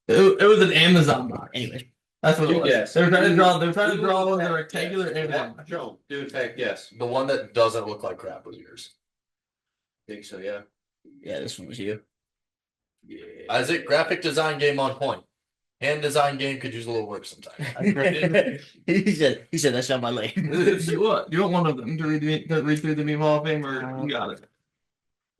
It was an Amazon box. Anyways, That's what it was. Yes. They were trying to draw. They were trying to draw one of the rectangular Amazon Yeah, box. Joe, do in fact, yes. The one that doesn't look like crap was yours. Think so, yeah. yeah, this one was you. Yeah. Isaac, graphic design game on point. Hand design game could use a little work sometimes. he said that's not my lane. You want one of them to read through the meme Hall of Fame, or you got it?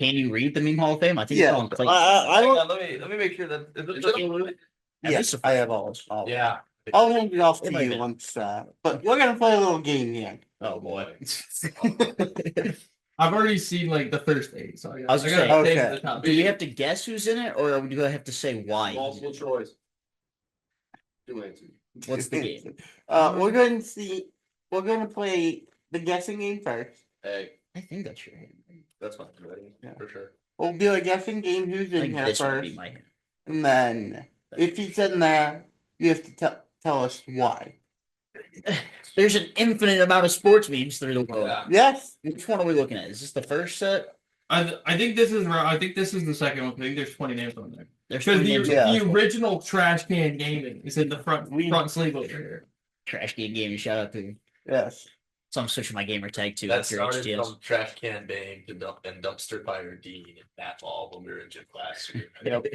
Can you read the Meme Hall of Fame? I think Yeah. it's on plate. I don't. Let me make sure that Yes, I have all. Yeah. I'll hand it off to It might you be. once. But we're gonna play a little game here. Oh boy. I've already seen like the first 8, so I was I gonna gotta say, save okay. the top. Do we have to guess who's in it, or do I have to say why? he's in Multiple it? choice. Do answer. What's the game? We're going to see. We're gonna play the guessing game first. Hey, I think that's your hand. that's fine. Ready? Yeah. For sure. We'll do a guessing game. Who's I in think here this would first, be my hand. and then if he's in there, you have to tell us why. There's an infinite amount of sports memes through the world. Yeah. Yes. Which one are we looking at? Is this the first set? I think this is right. I think this is the second one. I think there's 20 names on there. There's Because three names the, on Yeah. the original Trash Can Gaming is in the front sleeve over here. Trash Can Gaming. Shout out to him. Yes. So I'm switching my gamer tag to That after started HTS. from trash can bang to and dumpster fire Dean and bat ball when we were in gym class. Yep.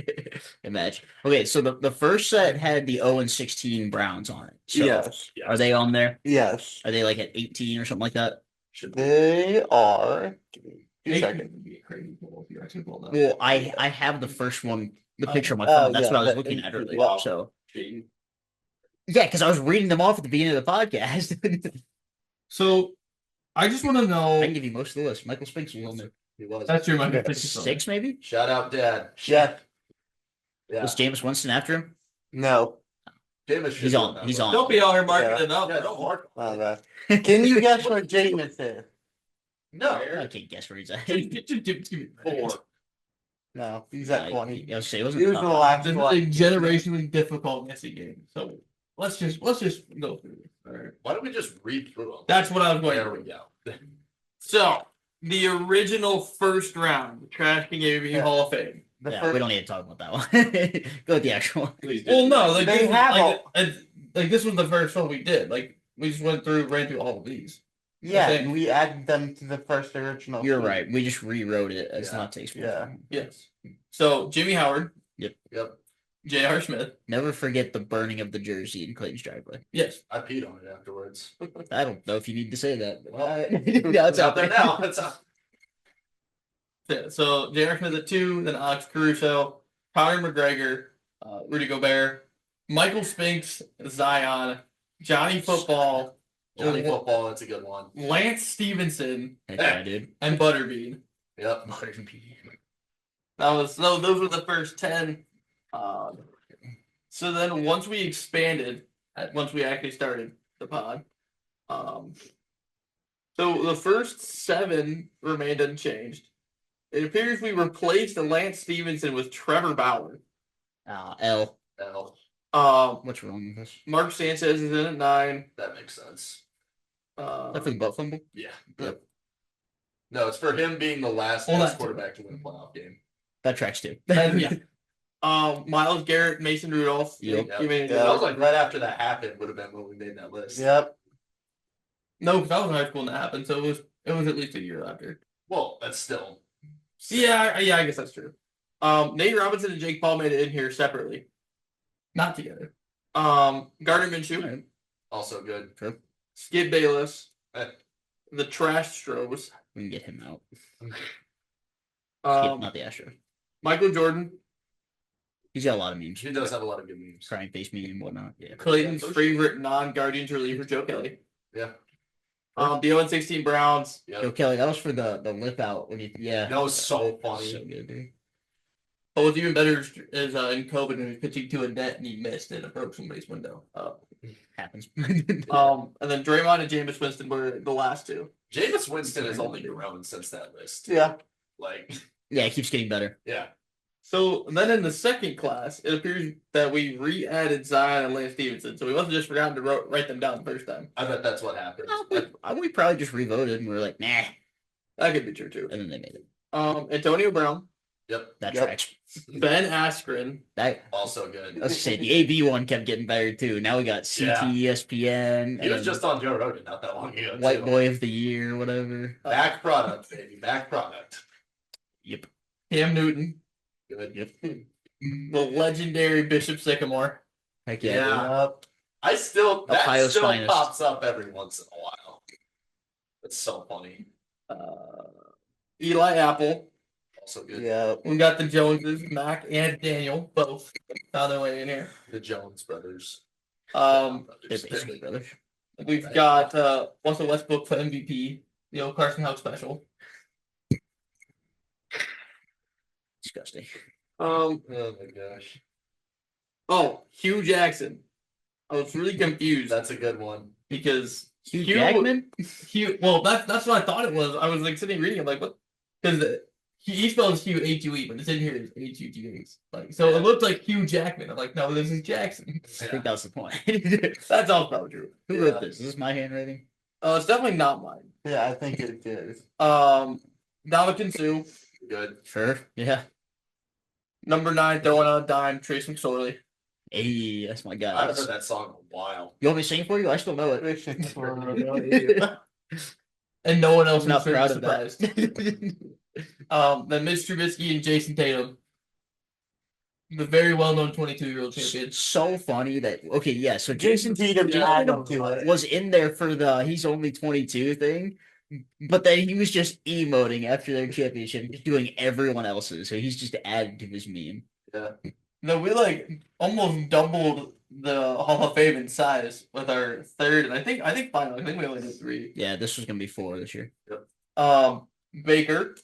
Imagine. Okay, so the first set had the 0-16 Browns on it. So Yes. Are they on there? Yes. Are they like at 18 or something like that? Should be. They are. Give me 2 It seconds. would be a crazy pull if you actually pulled that. Well, I have the first one, the picture on my Oh, phone. That's yeah, what I was that- looking at earlier. wow. So Cheating. yeah, because I was reading them off at the beginning of the podcast. So I just want to I know. can give you most of the list. Michael Spinks was on there. He was. That's your money. 6 maybe? Shout out, Dad. Jeff. Yeah. Was Jameis Winston after him? No. Jameis He's should on. know that He's one. on. Don't be all here marking Yeah. it up. Yeah, don't mark. Can you guess what Jameis is? No. I can't guess where he's at. Give me 4. No, he's at 20. I was say it He wasn't was the top. last This is a one. generationally difficult guessing game. So let's just go through this. All right. Why don't we just read through them? That's what I was going There to we go. So the original first round, the Trash Can Gaming Yeah. Hall of Fame. The Yeah, first- we don't need to talk about that one. Go with the actual one. Please do. Well, no, like They this, have like this was the first one we did. Like we just ran through all of these. Yeah, Okay. we added them to the first original. You're sheet. right. We just rewrote it as Yeah. not takes. Yeah. Yes. So Jimmy Howard, Yep. J.R. Smith. Never forget the burning of the jersey in Clayton's driveway. Yes. I peed on it afterwards. I don't know if you need to say that. But Well, yeah, it's out there now. It's out. So J.R. Smith at 2, then Alex Caruso, Conor McGregor, Rudy Gobert, Michael Spinks, Zion, Johnny Football, Johnny Football, that's a good one. Lance Stevenson, Heck yeah, dude. and Butterbean. Yep. Those were the first 10. So then once we expanded, once we actually started the pod, so the first 7 remained unchanged. It appears we replaced Lance Stevenson with Trevor Bauer. L. What's What's wrong with this? Mark Sanchez is in at 9. That makes sense. Is that for the butt fumble? Yeah. Yep. No, it's for him being the last Well, best that- quarterback to win a playoff game. That tracks too. Yeah. Miles Garrett, Mason Rudolph. Yep. You made it. That was like right after that happened would have been when we made that list. Yep. No, because I was in high school when that happened, so it was at least a year after. Well, that's still. Yeah, I guess that's true. Nate Robinson and Jake Paul made it in here separately, not together. Gardner Minshew, Also good. Skip Bayless, Eh. the Trash Strobes, We can get him out. um, Not the Astro. Michael Jordan, He's got a lot of memes. He does have a lot of good memes. Crying face meme and whatnot. Yeah. Clayton's favorite non-Guardians reliever, Joe Kelly. Yeah. The 0-16 Browns. Yep. Yo, Kelly, that was for the lip out when you That was so funny. So good, dude. But what's even better is in COVID when he was pitching to a net and he missed and it broke somebody's window. Happens. And then Draymond and Jameis Winston were the last 2. Jameis Winston has only grown since that list. Yeah. Like, Yeah, it keeps getting better. yeah. So then in the second class, it appears that we re-added Zion and Lance Stevenson. So we must have just forgotten to write them down the first time. I bet that's what happened. We probably just revoted and we were like, nah. That could be true too. And then they made it. Antonio Brown, Yep. That Yep. tracks. Ben Askren, That Also good. let's say the AB one kept getting better too. Now we got CT, Yeah. ESPN, He was and just on Joe Rogan not that long ago. White too. Boy of the Year, whatever. Back product, baby. Back product. Yep. Cam Newton, Good. Yep. the legendary Bishop Sycamore, Heck yeah. Yeah. dude. I still that Ohio's still finest. pops up every once in a while. It's so funny. Eli Apple. Also good. Yeah. We got the Joneses, Mac and Daniel, both found their way in here. The Jones brothers. Um, They're basically brothers. we've got Russell Westbrook for MVP, the old Carson House special. Disgusting. Um, Oh my gosh. oh, Hugh Jackson. I was really confused That's a good one. because Hugh Hugh- Jackman? Hugh. Well, that's what I thought it was. I was like sitting reading. I'm like, what? Because he spells Hugh Hue, but it's in here as Hugh. Like, so it looked like Hugh Jackman. I'm like, no, this is Jackson. I think that was the point. That's all probably true. Who Yeah. wrote this? Is this my handwriting? It's definitely not mine. Yeah, I think it is. Dominican Sue, Good. Sure. Yeah. number 9, throwing on a dime, Trace McSorley. Hey, that's my guy. I haven't heard that song in a while. You want me to sing it for you? I still know it. And no one else I'm not was proud of surprised. that. Then Mitch Trubisky and Jason Tatum. The very well-known 22-year-old champion. It's so funny that okay, yeah. So Jason Tatum Tatum added to it. was in there for the he's only 22 thing, but then he was just emoting after their championship, just doing everyone else's. So he's just added to his meme. No, we like almost doubled the Hall of Fame in size with our third, and I think final. I think we only did 3. Yeah, this was gonna be 4 this year. Baker.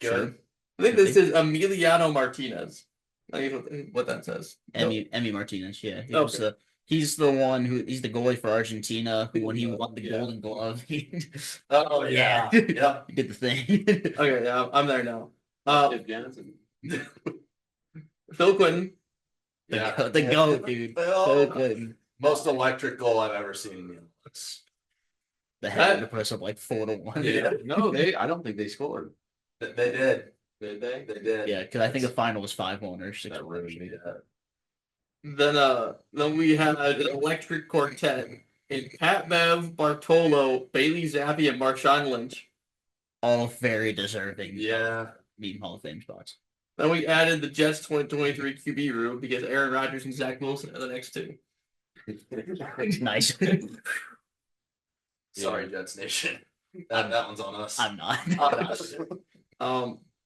Good. I think this is Emiliano Martinez. I think what that says. Emmy Martinez, yeah. Okay. He's the one he's the goalie for Argentina who when he won the Golden Glove, he Oh yeah. Yeah. did the thing. Okay, yeah, I'm there now. If Jansen. Phil Quinton. Yeah. The goat, dude. So good. Most electric goal I've ever seen in the Olympics. The head to put us up like 4-1. Yeah. No, I don't think they scored. They did. Did they? They did. Yeah, because I think the final was 5-1 or 6-1. That ruined me. Then we had an electric quartet in Pat Bev, Bartolo, Bailey Zappi, and Marshawn Lynch. All very deserving. Yeah. Meme Hall of Fame spots. Then we added the Jets 2023 QB room because Aaron Rodgers and Zach Wilson are the next 2. Nice. Sorry, Jets Nation. That one's on us. I'm not. On us.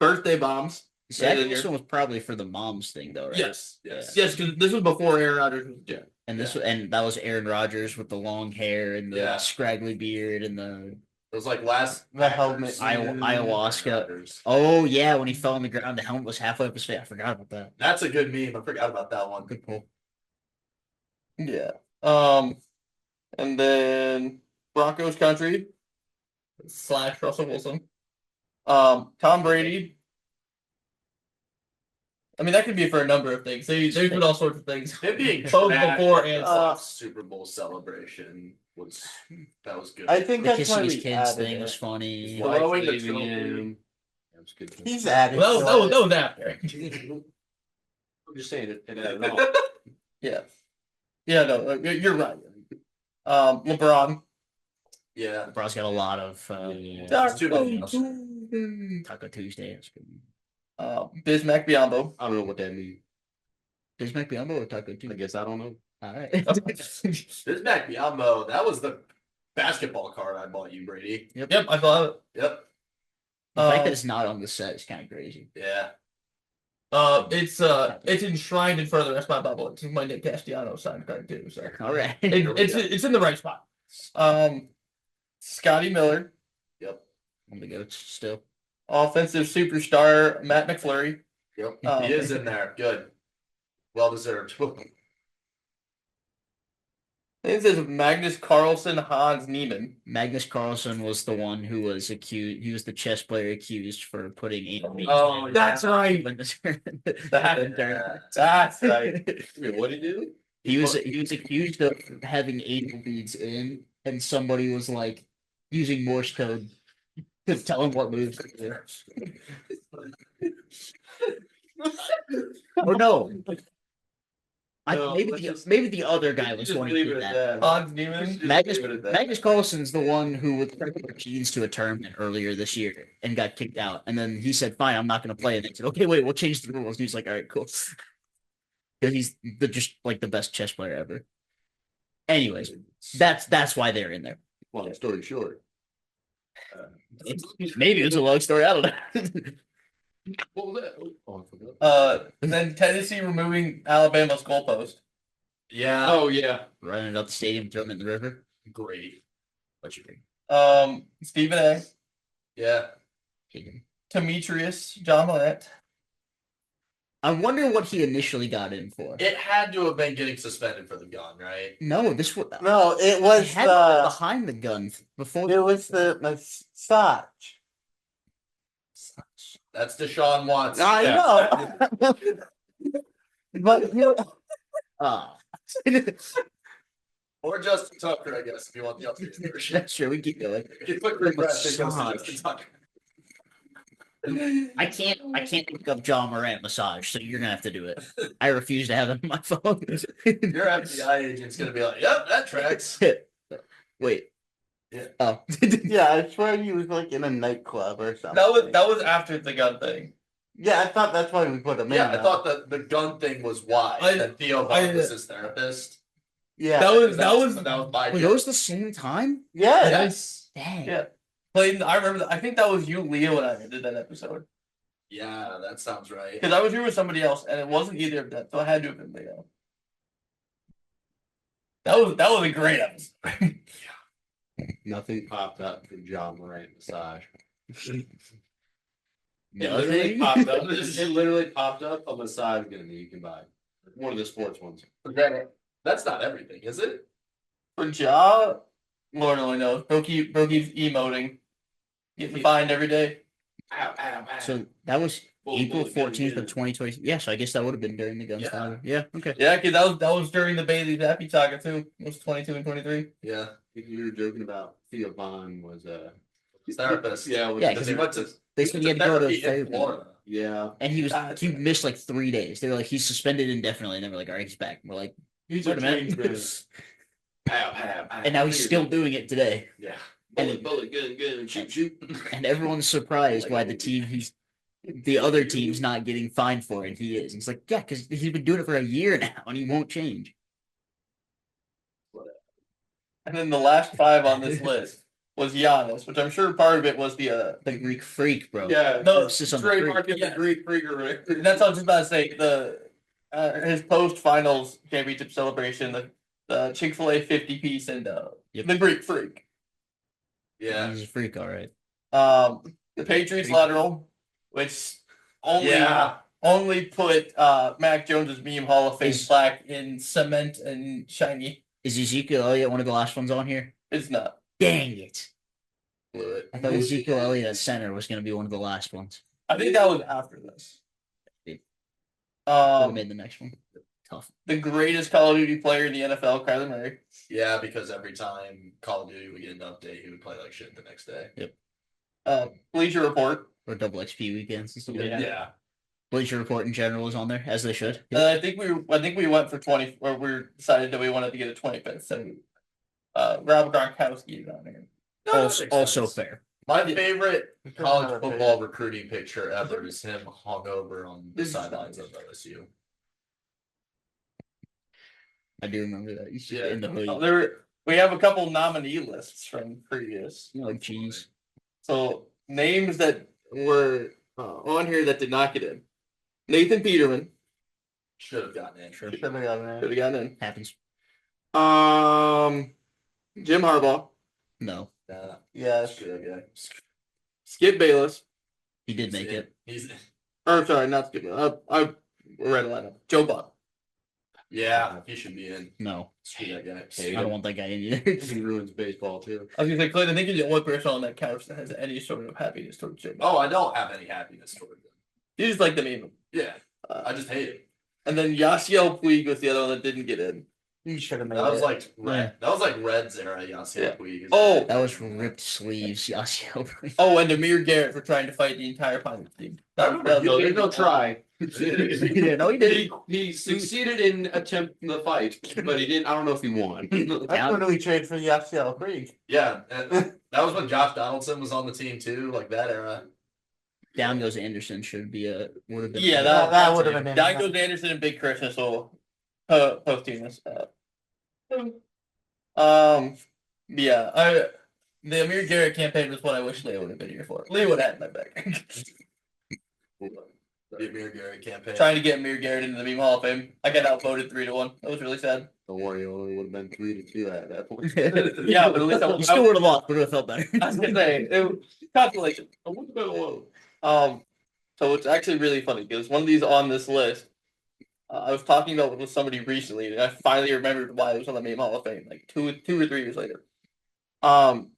birthday bombs. Zach, Right in this here. one was probably for the mom's thing, though, right? Yes. Yes. Yes, because this was before Aaron Rodgers was Jet. And that was Aaron Rodgers with the long hair and the Yeah. scraggly beard and the It was like last The helmet. ayahuasca. Oh yeah, when he fell on the ground, the helmet was halfway up his face. I forgot about that. That's a good meme. I forgot about that one. Good pull. Yeah. And then Broncos country / Russell Wilson. Tom Brady. I mean, that could be for a number of things. There's been all sorts of things. It being Both trash before at and the Super Bowl celebration was good. I think The that's kissing why his we kids added thing it. was funny. Well, Throwing the Leaving trophy. him. That was good. He's added. Well, to that it. was after. I'm just saying it added on. Yeah. Yeah, no, you're right. LeBron. Yeah. Bro's got a lot of Yeah. It's too many. Taco Tuesday. That's good. Bismack Biyombo. I don't know what that means. Bismack Biyombo or Taco I Tuesday? guess I don't know. All right. This Mac Biombo, that was the basketball card I bought you, Brady. Yep, I thought it. Yep. The fact Um, that it's not on the set is kind of crazy. Yeah. It's enshrined in front of the rest of my bubble. It's my Nick Castellanos signed card too. So All right. it's in the right spot. Scotty Miller, Yep. On the goats still. offensive superstar Matt McFlurry. Yep. Um, He is in there. Good. Well deserved. It says Magnus Carlsen, Hans Niemann. Magnus Carlsen was the one who was accused. He was the chess player accused for putting anal beads Oh, in That's right. That's right. Wait, what did he do? He was accused of having anal beads in, and somebody was like using Morse code to tell him what moves to do. Or no. No, Maybe let's maybe the other guy was Just the one who leave did it at that. that. Hans Niemann. Just Magnus, leave it at that. Magnus Carlsen's the one who was keys to a tournament earlier this year and got kicked out. And then he said, "Fine, I'm not going to play." And they said, "Okay, wait, we'll change the rules." And he's like, "All right, cool." Because he's just like the best chess player ever. Anyways, that's why they're in there. Long story short. Maybe it's a long story. I don't know. What was that? Oh, I forgot. And then Tennessee removing Alabama's goalpost. Yeah. Oh yeah. Running it up the stadium, throwing it in the river. Great. What's your Stephen A. Yeah. name? Demetrius John Morant. I wonder what he initially got in for. It had to have been getting suspended for the gun, right? No, this was No, it it was had the behind the gun before. it was the massage. That's Deshaun Watson. I know. But you know, Ah, Or Justin Tucker, I guess, if you want the updated version. that's true. We keep going. Get quick refresh. It goes to Massage. Justin Tucker. I can't look up John Morant massage, so you're gonna have to do it. I refuse to have it on my phone. Your FBI agent's gonna be like, "Yep, that tracks." Wait. Yeah. Oh. yeah, I swear he was like in a nightclub or something. That was after the gun thing. Yeah, I thought that's why we put him Yeah, in. I thought that the gun thing was why. That Theo Vaughn was his therapist. Yeah. That was my Wait, joke. those the same time? yeah. Yes. Dang. Yeah. Clayton, I remember that. I think that was you, Leo, and I did that episode. Yeah, that sounds right. Because I was here with somebody else, and it wasn't either of them, so it had to have been Leo. That was a great episode. Nothing popped up for John Morant massage. It Nothing? literally popped up. It literally popped up a massage gun that you can buy. One of the sports ones. That's not everything, is it? For Ja, Lord only knows. Brokey's emoting. Getting fined every day. Ow, ow, ow. So that was Bullet, April bullet, gun 14th again. of 2020. Yeah, so I guess that would have been during the gun Yeah. saga. Yeah, okay. Yeah, because that was during the Bailey Zappi saga too. It was 22 and 23. Yeah. You were joking about Theo Vaughn was He's therapist. yeah, was Yeah, Because he went to They said he had to go to in therapy. Florida. yeah. And he missed like 3 days. They were like, he's suspended indefinitely. And they were like, all right, he's back. And we're like, He's wait a a minute. change man. Pow, pow, pow. And now he's still doing it today. Yeah. And- Bullet, gun, gun, shoot, shoot. And everyone's surprised why the other team's not getting fined for it. He is. It's like, yeah, because he's been doing it for a year now and he won't change. And then the last 5 on this list: was Giannis, which I'm sure part of it was the The Greek freak, bro. Yeah, No, Emphasis on the freak. trademark of the Yeah. Greek freaker. that's what I was just about to say. His post finals championship celebration, the Chick-fil-A 50 piece and Yep. the Greek freak. Yeah. He's a freak, all right. The Patriots lateral, which only Yeah. only put Mac Jones's meme Hall of Fame Is- plaque in cement and shiny. Is Ezekiel Elliott one of the last ones on here? It's not. Dang it. Blew it. I thought Ezekiel Elliott at center was going to be one of the last ones. I think that was after this. Would have Um, made the next one. Tough. the greatest Call of Duty player in the NFL, Kyler Murray. Yeah, because every time Call of Duty would get an update, he would play like shit the next day. Bleacher Report. Or double XP weekends and stuff like Yeah. that. Bleacher Report in general is on there, as they should. I think we went for 20, or we decided that we wanted to get a 25th. So, Rob Gronkowski is on there. Also fair. My favorite college Never football recruiting picture ever is him hungover on the This is sidelines not of LSU. I do remember that. He's Yeah. in the hoodie. We have a couple nominee lists from previous. Oh, jeez. So names that were on here that did not get in: Nathan Peterman Should have gotten in. Sure. should have gotten Happens. in. Jim Harbaugh, No, Nah, yes. good guy. Skip Bayless, he did make it. He's or sorry, not Skip Bayless. I read a lineup. Joe Buck. yeah, he should be in. No, Screw that guy. I don't want that guy in either. He ruins baseball too. I was gonna say, Clayton, I think you're the only person on that couch that has any sort of happiness towards Joe Buck. Oh, I don't have any happiness toward him. You just like the meme. Yeah, Uh, I just hate it. and then Yasiel Puig was the other one that didn't get in. You should have made That was it. like red. That was like Red's era. Yasiel Yeah. Puig. Oh, That was ripped sleeves. Yasiel. oh, and Amir Garrett for trying to fight the entire Pirates team. There's no try. Yeah, no, he did. He succeeded in attempting the fight, but he didn't. I don't know if he won. That's when we traded for the FCL Creek. Yeah, and that was when Josh Donaldson was on the team too, like that era. Down goes Anderson should be a would have been. Yeah, That would have been. Down goes Anderson and Big Christmas will posting this. Yeah, the Amir Garrett campaign was what I wish Leo would have been here for. Leo would have had my back. The Amir Garrett campaign. Trying to get Amir Garrett into the meme Hall of Fame. I got outvoted 3-1. That was really sad. Don't worry, it only would have been 3-2 at that point. Yeah, but at least You still would have lost, but it would have felt better. I was gonna say calculation. I would have been alone. So it's actually really funny because one of these on this list, I was talking about it with somebody recently, and I finally remembered why it was on the meme Hall of Fame, like two or 3 years later.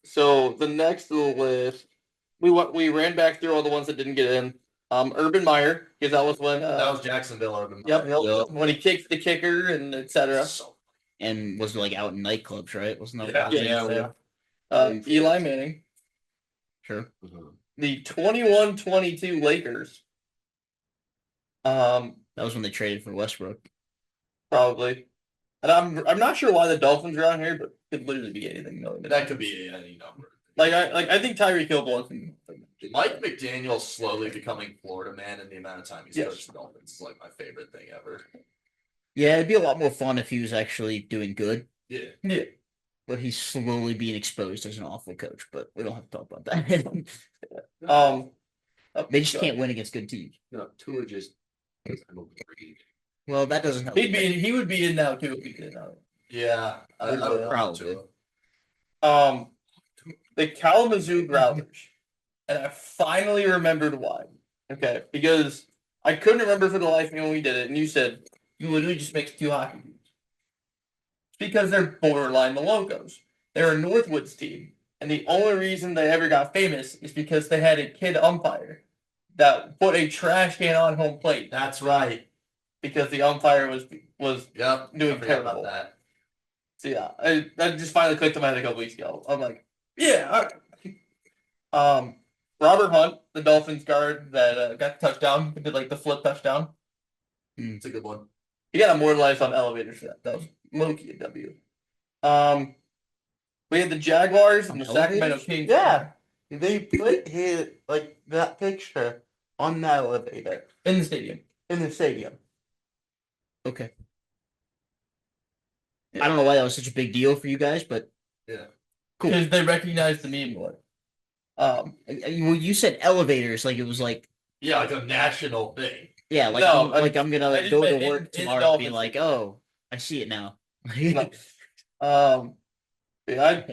So the next list, we ran back through all the ones that didn't get in. Urban Meyer, because that was when That was Jacksonville Urban. yep, Yep. when he kicked the kicker and etc. And was like out in nightclubs, right? Wasn't that? Yeah. Eli Manning, Sure. the 21-22 Lakers. That was when they traded for Westbrook. Probably. And I'm not sure why the Dolphins are on here, but could literally be anything. No, That could be any number. I think Tyreek Hill belongs in. Mike McDaniel slowly becoming Florida man in the amount of time he's Yes. coached the Dolphins is like my favorite thing ever. Yeah, it'd be a lot more fun if he was actually doing good. Yeah. Yeah. But he's slowly being exposed as an awful coach. But we don't have to talk about that. They just can't win against good teams. No, Tua just. I'm a breed. Well, that doesn't help. He would be in now too if he did now. Yeah. I would Probably. The Kalamazoo Growlers. And I finally remembered why. Okay, because I couldn't remember for the life of me when we did it, and you said you literally just mixed 2 hockey teams. It's because they're borderline the logos. They're a Northwoods team, and the only reason they ever got famous is because they had a kid umpire that put a trash can on home plate That's right. because the umpire was Yep. Doing I forgot terrible. about that. So yeah, that just finally clicked in my head a couple weeks ago. I'm like, yeah. All right. Robert Hunt, the Dolphins guard that got the touchdown, did like the flip touchdown. It's a good one. He got immortalized on elevators for that. That was low-key a W. We had the Jaguars and the Sacramento Elevators? Kings. Yeah. They put his that picture on the elevator In the stadium. in the stadium. Okay. I don't know why that was such a big deal for you guys, but Yeah. Cool. because they recognize the meme more. Well, you said elevators, like it was like, Yeah, like a national thing. yeah, like No, I'm I gonna just go to meant in- work in the tomorrow and be Dolphins like, thing. oh, I see it now. No. Yeah,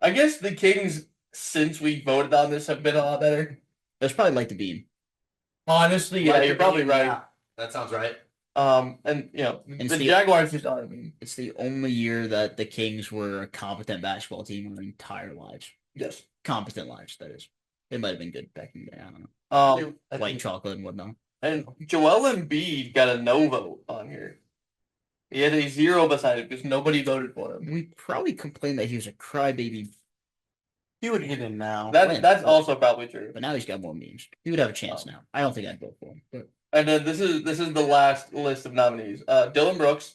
I guess the Kings since we voted on this have been a lot better. That's probably like the beam. Honestly, yeah, Like you're the probably beam, right. yeah. That sounds right. And you know, And the see- Jaguars just aren't a meme. It's the only year that the Kings were a competent basketball team in their entire lives. Yes. Competent lives, that is. It might have been good back in the day. I don't know. I White think- chocolate and whatnot. And Joel Embiid got a no vote on here. He had a 0 beside it because nobody voted for him. We probably complained that he was a crybaby, He would get in now. That's also probably true. but now he's got more memes. He would have a chance Oh. now. I don't think I'd vote for him, but And then this is the last list of nominees. Dylan Brooks.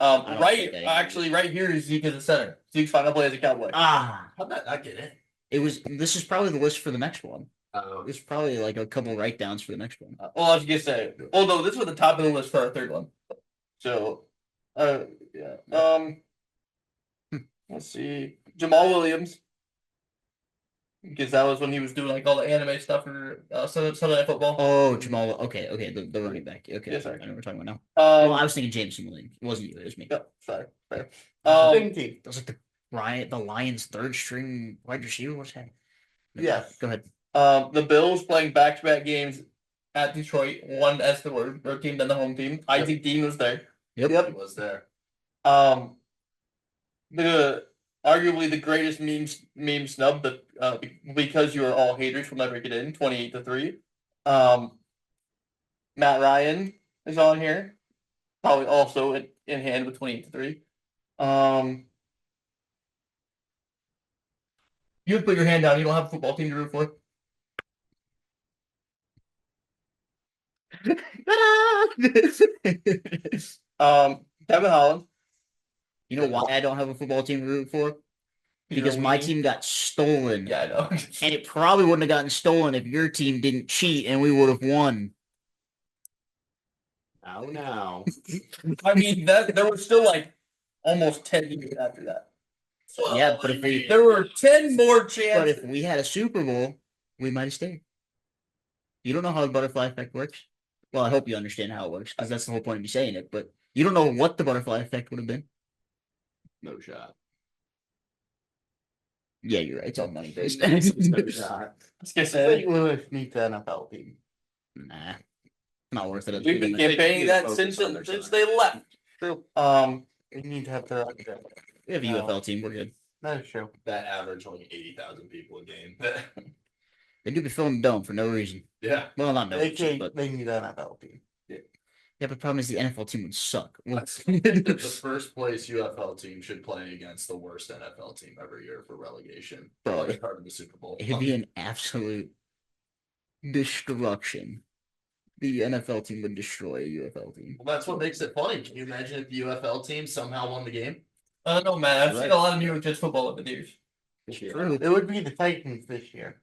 don't think Right, that- actually, right here is Zeke as a center. Zeke's final play as a Cowboy. How'd that not get in? it was. This is probably the list for the next one. Oh, There's probably like a couple write downs for the next one. Well, I was gonna say. Oh no, this was the top of the list for our third one. So, yeah. Let's see, Jamal Williams, because that was when he was doing like all the anime stuff for Sunday Night Football. Oh, Jamal. Okay, the running back. Okay, Yeah, sorry. I know what we're talking about now. Well, I Um, was thinking Jameson Williams. It wasn't you. It was me. yeah, sorry. Fair. Same team. That was like the Lions' third string wide receiver. What's that? Yes. Go ahead. The Bills playing back-to-back games at Detroit, one as the road team, then the home team. Isaac Dean was there. Yep. he was there. The arguably the greatest meme snub, because you are all haters will never get in, 28-3. Matt Ryan is on here, probably also in hand with 28-3. You would put your hand down. You don't have a football team to root for. Kevin Holland. You know why I don't have a football team to root for? Because my team got stolen. Yeah, I know. And it probably wouldn't have gotten stolen if your team didn't cheat and we would have won. Oh, now. I mean, there was still like almost 10 years after that. Yeah, but if There were 10 more but chances. if we had a Super Bowl, we might have stayed. You don't know how the butterfly effect works? Well, I hope you understand how it works, because that's the whole point of me saying it, but you don't know what the butterfly effect would have been. No shot. Yeah, you're right. It's all money based. No shot. I was gonna say, St. Louis needs the NFL team. Nah. Not worth it. we've been campaigning that since they left. True. They need to have their own team. We have a UFL team. We're good. That is true. That average only 80,000 people a game. They do be filling the dome for no reason. yeah. Well, not no They reason, can't, but they need an NFL team. yeah. But the problem is the NFL team would suck. Well, The first place UFL team should play against the worst NFL team every year for relegation. Bro, Like part of the Super Bowl. it'd be an absolute destruction. The NFL team would destroy a UFL team. Well, that's what makes it funny. Can you imagine if the UFL team somehow won the game? I don't know, man. I've Right. seen a lot of New York Jets football over the years. It's Yeah. true. It would be the Titans this year.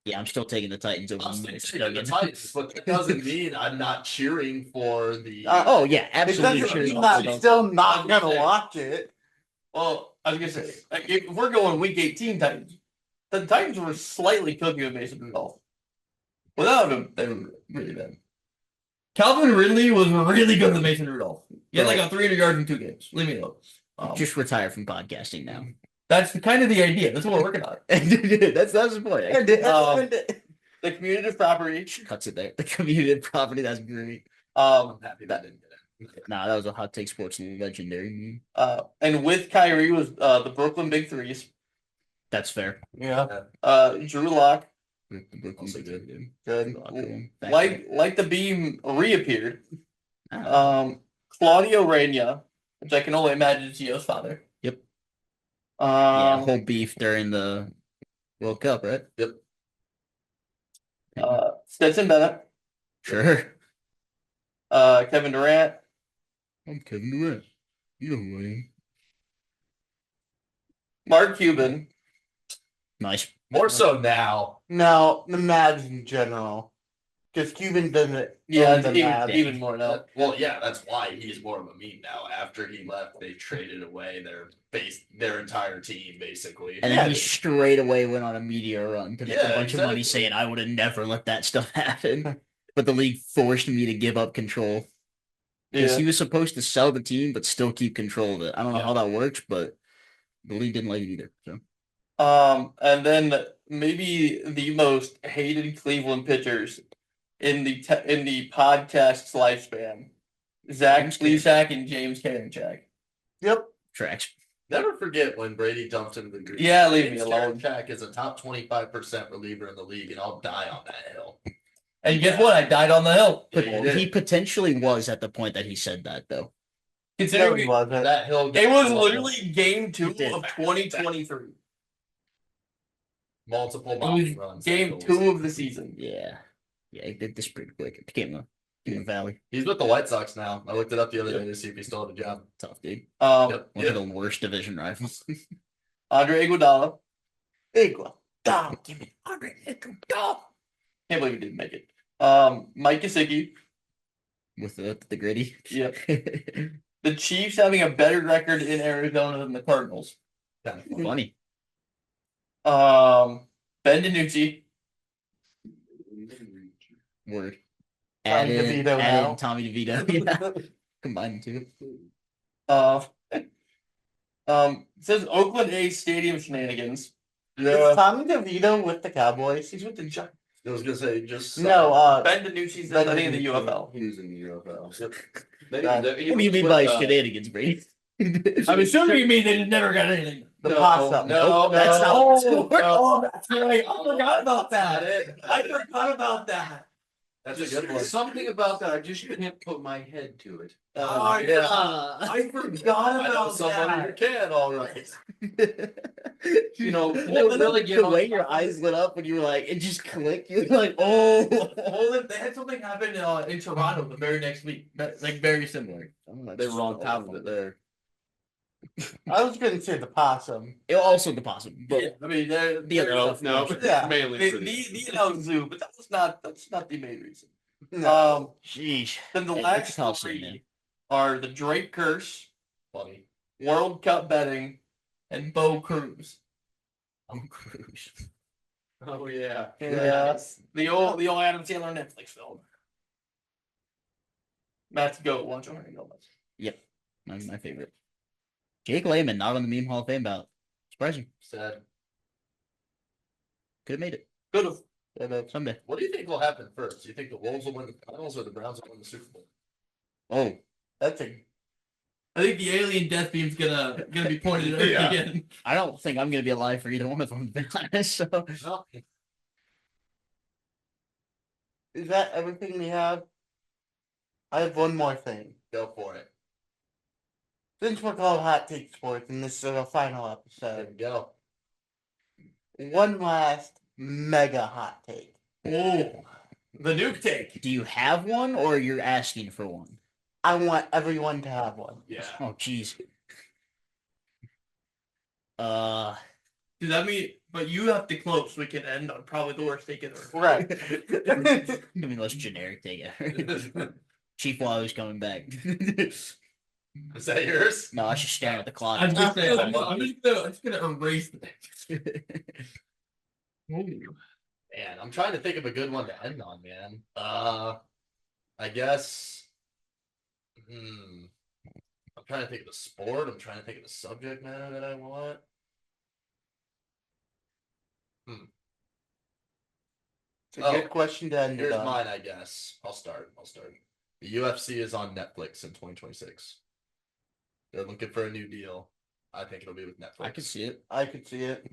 Yeah, I'm still taking the Titans over I'm the still Knicks. taking the Titans, but that doesn't mean I'm not cheering for the. Oh yeah, It absolutely. doesn't sure. mean I'm still not I'm gonna saying. watch it. Well, I was gonna say, like, if we're going week 18 Titans, the Titans were slightly cooking with Mason Rudolph. Without him, they were really bad. Calvin Ridley was really good with Mason Rudolph. He had like a 300 yards in 2 games. Leave me alone. Just retire from podcasting now. That's kind of the idea. That's what we're working on. that's the point. The commutative property. Cuts it there. The community property. That's great. I'm happy that didn't get it. Nah, that was a hot take sports legendary. And with Kyrie was the Brooklyn Big Threes. That's fair. Yeah, Drew Lock, The Brooklyn Also Big good. Dude. good. Locker room. Back like the beam reappeared. there. Ah, Claudio Reyna, which I can only imagine is Gio's father. Yep. yeah, Um, whole beef during the World Cup, right? Stetson Bennett, Sure. Kevin Durant, I'm Kevin Durant. You know who I am. Mark Cuban, Nice. More so now. No, the Mavs in general. Because Cuban doesn't. Yeah, own it's the Mavs. even more now. Well, yeah, that's why he's more of a meme now. After he left, they traded away their entire team basically. And Yeah. then he straight away went on a meteor run to make a Yeah, bunch of money, exactly. saying, "I would have never let that stuff happen." But the league forced me to give up control because Yeah. he was supposed to sell the team but still keep control of it. I don't know Yeah. how that works, but the league didn't like it either. So And then maybe the most hated Cleveland pitchers in the podcast's lifespan, Zach James Plesac and James Karinchak. Yep. tracks. Never forget when Brady dumped into the group. Yeah, leave me alone. Jack is a top 25% reliever in the league, and I'll die on that hill. And guess what? I died on the hill. But Yeah, you did. he potentially was at the point that he said that, though. No, Considering he wasn't. That hill. it was literally game 2 It did. of 2023. multiple It was runs. game 2 of the season. Yeah, he did this pretty quick. It became a valley. He's with the White Sox now. I looked it up the other day to see if he still had a job. Tough dude. Yep. One of the worst division rivals. Andre Iguodala. Iguodala. Give me Andre Iguodala. Can't believe he didn't make it. Mike Gesicki. With the gritty. Yep. The Chiefs having a better record in Arizona than the Cardinals. Kind of Funny. Ben DiNucci. Word. Tommy DeVito now. Tommy DeVito. Yeah. Combined the two. It says Oakland A's stadium shenanigans. Is Tommy DeVito with the Cowboys? He's with the Giants. I was gonna say just No, Ben DiNucci's I think in the UFL. He was in the UFL. Yep. What do you mean by shenanigans, Brady? I'm assuming you mean they never got anything. the pasta. No, that's not what it's for. Oh, that's right. I forgot about that. it. I forgot about that. That's a good one. Something about that. I just can't put my head to it. Oh, yeah. I forgot I know about someone who that. can. All right. You know, the really get way your eyes lit up when you were like, it just clicked. You were like, oh. Well, they had something happen in Toronto the very next week. Like very similar. They were on top of it there. I was going to say the possum. It also the possum, but I mean, they're, the other No, stuff. no, Yeah. mainly for the zoo, but that's not the main reason. No. Sheesh. Then the Hey, last that's tough, man. three are the Drake curse, Funny. World Cup betting, and Bo Cruz. Oh, Cruz. Oh yeah. Yeah. The old Adam Sandler Netflix film. Matt's goat. Watch on Gomez. Yep. My favorite. Jake Lehman, not on the Meme Hall of Fame ballot. Surprising. Sad. Could have made it. Could have. Someday. What do you think will happen first? Do you think the Wolves will win the finals or the Browns will win the Super Bowl? Oh. That's a. I think the alien death beam's gonna be pointed at Yeah. again. I don't think I'm gonna be alive for either one of them, to be honest. So Well, Is that everything we have? I have one more thing. go for it. Since we're called Hot Take Sports and this is our final There episode, we go. one last mega hot take. Oh, the nuke take. do you have one or you're asking for one? I want everyone to have one. Yeah. Oh jeez. Does that mean? But you have to close so we can end on probably the worst take ever. Right. Give me the most generic take ever. Chief Wahoo's coming back. Is that yours? No, I was just staring at the clock. I'm just gonna erase that. Man, I'm trying to think of a good one to end on, man. I guess. I'm trying to think of the sport. I'm trying to think of the subject matter that I want. It's a good question to end it Here's on. mine, I guess. I'll start. The UFC is on Netflix in 2026. They're looking for a new deal. I think it'll be with Netflix. I can see it. I could see it.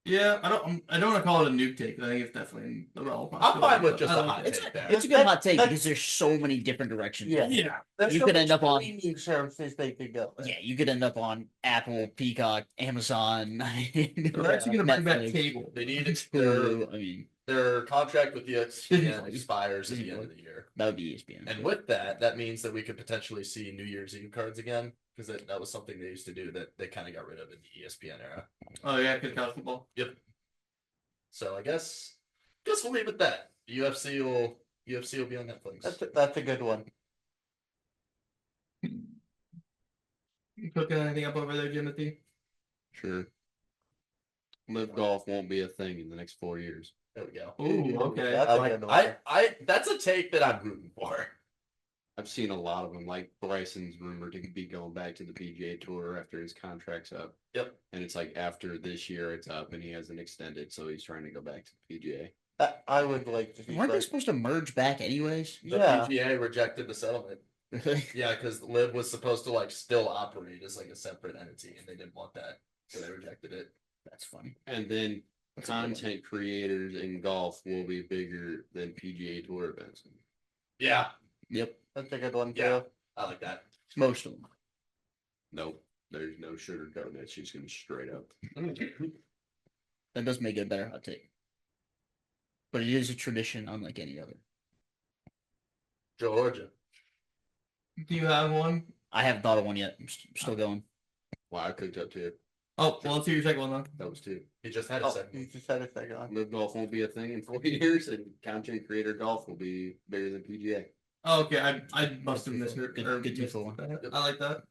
Yeah, I don't want to call it a nuke take. I think it's definitely a relevant. I'm fine with possibility, just but a I hot like take there. It's a good hot take That's- because there's so many different directions. Yeah. Yeah, There's You so could much end up on- streaming services they could go. with. Yeah, you could end up on Apple, Peacock, Amazon. They're actually gonna bring back Netflix, cable. They need Hulu. I mean, their contract with ESPN Disney. expires at the end of the year. that would be ESPN. And with that, that means that we could potentially see New Year's Eve cards again, because that was something they used to do that they kind of got rid of in the ESPN era. Oh yeah, because college football. So I guess we'll leave it at that. UFC will be on Netflix. That's a good one. You cooking anything up over there, Timothy? Sure. Live golf won't be a thing in the next 4 years. There we go. Ooh, okay. That's I a like. good one. That's a take that I'm rooting for. I've seen a lot of them. Like Bryson's rumored to be going back to the PGA Tour after his contract's up. Yep. And it's like after this year it's up and he hasn't extended, so he's trying to go back to the PGA. I would like to see. Weren't they like, supposed to merge back anyways? The Yeah. PGA rejected the settlement. Yeah, because Liv was supposed to like still operate as like a separate entity, and they didn't want that, so they rejected it. That's funny. And then That's a good one. content creators in golf will be bigger than PGA Tour events. Yeah, Yep. That's a good one too. Yeah. I like that. Most of them. Nope. There's no sugarcoating it. She's gonna be straight up. That does make it a better hot take. But it is a tradition unlike any other. Georgia. Do you have one? I haven't thought of one yet. I'm still going. Wow, I cooked up too. Oh, well, let's hear your second one then. That was two. He just had a Oh, second. you just had a second one. Live golf won't be a thing in 4 years, and content creator golf will be bigger than PGA. Oh, okay, I must have misheard. Good- or good two missed for one. that. I like that.